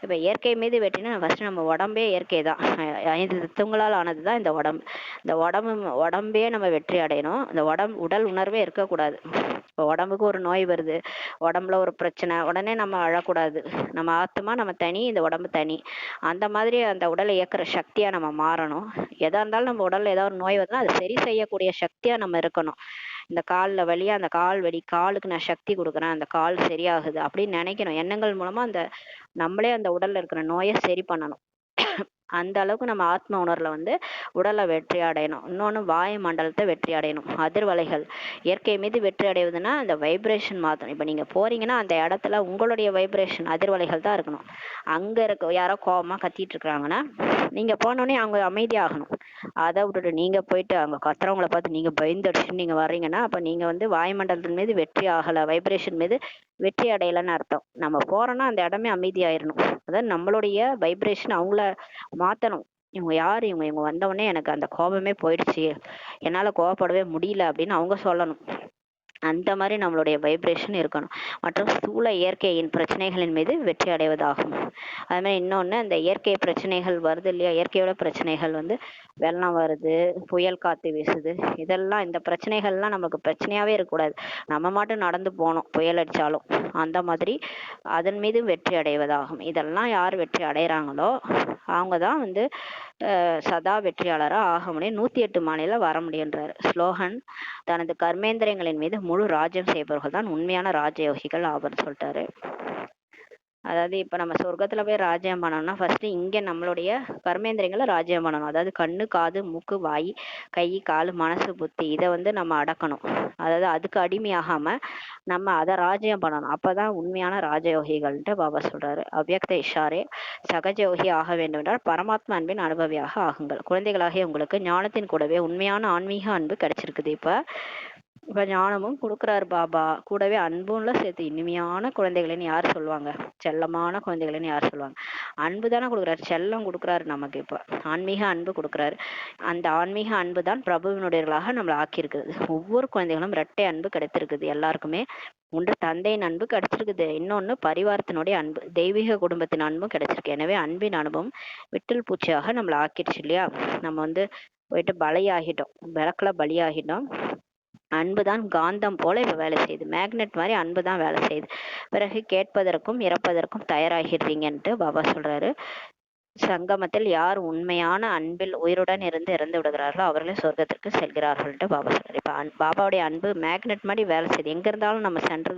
[SPEAKER 1] இப்ப இயற்கை மீது வெற்றினா ஃபர்ஸ்ட் நம்ம உடம்பே இயற்கை தான். 5 தத்துவங்களால் ஆனது தான் இந்த உடம்பு. இந்த உடம்பே நம்ம வெற்றி அடையணும். இந்த உடல் உணர்வே இருக்கக்கூடாது. இப்போ உடம்புக்கு ஒரு நோய் வருது, உடம்புல ஒரு பிரச்சனை, உடனே நம்ம அழக்கூடாது. நம்ம ஆத்மா நம்ம தனி, இந்த உடம்பு தனி. அந்த மாதிரி அந்த உடலை இயக்குற சக்தியா நம்ம மாறணும். எதா இருந்தாலும் நம்ம உடல்ல ஏதாவது ஒரு நோய் வருதுன்னா அதை சரி செய்யக்கூடிய சக்தியா நம்ம இருக்கணும். இந்த காலில் வலியா, அந்த கால் வலி, காலுக்கு நான் சக்தி கொடுக்குறேன், அந்த கால் சரியாகுது அப்படின்னு நினைக்கணும். எண்ணங்கள் மூலமா அந்த நம்மளே அந்த உடல்ல இருக்கிற நோயை சரி பண்ணணும். அந்த அளவுக்கு நம்ம ஆத்ம உணர்வுல வந்து உடலை வெற்றி அடையணும். இன்னொன்று வாயு மண்டலத்தை வெற்றி அடையணும். அதிர்வலைகள், இயற்கை மீது வெற்றி அடைவதுன்னா அந்த வைப்ரேஷன் மாற்றணும். இப்போ நீங்கள் போறீங்கன்னா அந்த இடத்துல உங்களுடைய வைப்ரேஷன் அதிர்வலைகள் தான் இருக்கணும். அங்கே இருக்க யாரோ கோபமாக கத்திட்டு இருக்கிறாங்கன்னா நீங்கள் போனோடனே அவங்க அமைதியாகணும். அதை விட்டுட்டு நீங்கள் போயிட்டு அங்கே கத்துறவங்கள பார்த்து நீங்கள் பயந்துடுச்சுன்னு நீங்கள் வர்றீங்கன்னா அப்போ நீங்கள் வந்து வாயுமண்டலத்தின் மீது வெற்றி ஆகலை, வைப்ரேஷன் மீது வெற்றி அடையலைன்னு அர்த்தம். நம்ம போறோம்னா அந்த இடமே அமைதியாயிரணும். அதாவது நம்மளுடைய வைப்ரேஷன் அவங்கள மாத்தணும். இவங்க யாரு, இவங்க வந்த உடனே எனக்கு அந்த கோபமே போயிடுச்சு, என்னால கோபப்படவே முடியல அப்படின்னு அவங்க சொல்லணும். அந்த மாதிரி நம்மளுடைய வைப்ரேஷன் இருக்கணும். மற்றும் ஸ்தூல இயற்கையின் பிரச்சனைகளின் மீது வெற்றி அடைவதாகும். அது மாதிரி இன்னொன்று, அந்த இயற்கை பிரச்சனைகள் வருது இல்லையா, இயற்கையோட பிரச்சனைகள் வந்து வெள்ளம் வருது, புயல் காத்து வீசுது, இதெல்லாம் இந்த பிரச்சனைகள்லாம் நமக்கு பிரச்சனையாவே இருக்கக்கூடாது. நம்ம மட்டும் நடந்து போகணும் புயல் அடிச்சாலும். அந்த மாதிரி அதன் மீது வெற்றி அடைவதாகும். இதெல்லாம் யார் வெற்றி அடைகிறாங்களோ அவங்க தான் வந்து சதா வெற்றியாளரா ஆக முடியும். 108 மாநில வர முடியுன்றாரு. ஸ்லோகன், தனது கர்மேந்திரியங்களின் மீது முழு ராஜ்யம் செய்பவர்கள் தான் உண்மையான ராஜயோகிகள் ஆவர் சொல்லிட்டாரு. அதாவது இப்ப நம்ம சொர்க்கத்துல போய் ராஜ்யம் பண்ணணும்னா ஃபர்ஸ்ட் இங்க நம்மளுடைய கர்மேந்திரியங்களை ராஜ்யம் பண்ணணும். அதாவது கண்ணு, காது, மூக்கு, வாய், கை, கால், மனசு, புத்தி இதை வந்து நம்ம அடக்கணும். அதாவது அதுக்கு அடிமையாகாம நம்ம அதை ராஜ்யம் பண்ணணும். அப்பதான் உண்மையான ராஜயோகிகள்ன்ட்டு பாபா சொல்றாரு. அவ்யக்த இஷாரே, சகஜயோகி ஆக வேண்டும் என்றால் பரமாத்மா அன்பின் அனுபவியாக ஆகுங்கள். குழந்தைகளாகிய உங்களுக்கு ஞானத்தின் கூடவே உண்மையான ஆன்மீக அன்பு கிடைச்சிருக்குது. இப்ப ஞானமும் கொடுக்குறாரு பாபா, கூடவே அன்பும்ல சேர்த்து. இனிமையான குழந்தைகள்னு யார் சொல்லுவாங்க, செல்லமான குழந்தைகள்னு யார் சொல்லுவாங்க? அன்பு தானே கொடுக்குறாரு, செல்லம் கொடுக்குறாரு நமக்கு. இப்ப ஆன்மீக அன்பு கொடுக்குறாரு. அந்த ஆன்மீக அன்பு தான் பிரபுவினுடையவர்களாக நம்மளை ஆக்கியிருக்குது. ஒவ்வொரு குழந்தைகளும் இரட்டை அன்பு கிடைத்திருக்குது எல்லாருக்குமே. ஒன்று தந்தையின் அன்பு கிடைச்சிருக்குது, இன்னொன்னு பரிவாரத்தினுடைய அன்பு, தெய்வீக குடும்பத்தின் அன்பும் கிடைச்சிருக்கு. எனவே அன்பின் அனுபவம் விட்டில் பூச்சியாக நம்மளை ஆக்கிடுச்சு இல்லையா. நம்ம வந்து போயிட்டு பலியாகிட்டோம், விளக்குல பலியாகிட்டோம். அன்புதான் காந்தம் போல இப்ப வேலை செய்யுது, மேக்னெட் மாதிரி அன்புதான் வேலை செய்யுது. பிறகு கேட்பதற்கும் இறப்பதற்கும் தயாராகிடுறீங்கன்ட்டு பாபா சொல்றாரு. சங்கமத்தில் யார் உண்மையான அன்பில் உயிருடன் இருந்து இறந்து விடுகிறார்களோ அவர்களே சொர்க்கத்திற்கு செல்கிறார்கள்ட்டு பாபா சொல்றாரு. இப்ப பாபாவுடைய அன்பு மேக்னெட் மாதிரி வேலை செய்யுது. எங்க இருந்தாலும் நம்ம சென்று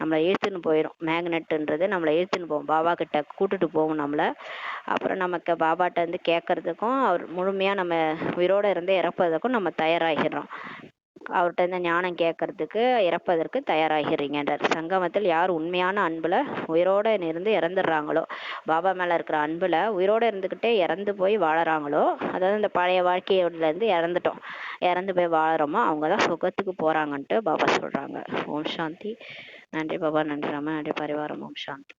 [SPEAKER 1] நம்மளை இழுத்துன்னு போயிடும். மேக்னெட்ன்றது நம்மளை இழுத்துன்னு போவோம், பாபா கிட்ட கூட்டுட்டு போவோம் நம்மளை. அப்புறம் நமக்கு பாபாட்ட வந்து கேட்கறதுக்கும் அவர் முழுமையா நம்ம உயிரோட இருந்து இறப்பதற்கும் நம்ம தயாராகிடுறோம். அவர்கிட்ட இந்த ஞானம் கேட்கறதுக்கு இறப்பதற்கு தயாராகிறீங்கன்றார். சங்கமத்தில் யார் உண்மையான அன்புல உயிரோட இருந்து இறந்துடுறாங்களோ, பாபா மேல இருக்கிற அன்புல உயிரோட இருந்துகிட்டே இறந்து போய் வாழறாங்களோ, அதாவது இந்த பழைய வாழ்க்கையோட இருந்து இறந்து போய் வாழறோமோ அவங்கதான் சுகத்துக்கு போறாங்கன்ட்டு பாபா சொல்றாங்க. ஓம் சாந்தி. நன்றி பாபா, நன்றி ராமா, நன்றி பரிவாரம். ஓம் சாந்தி.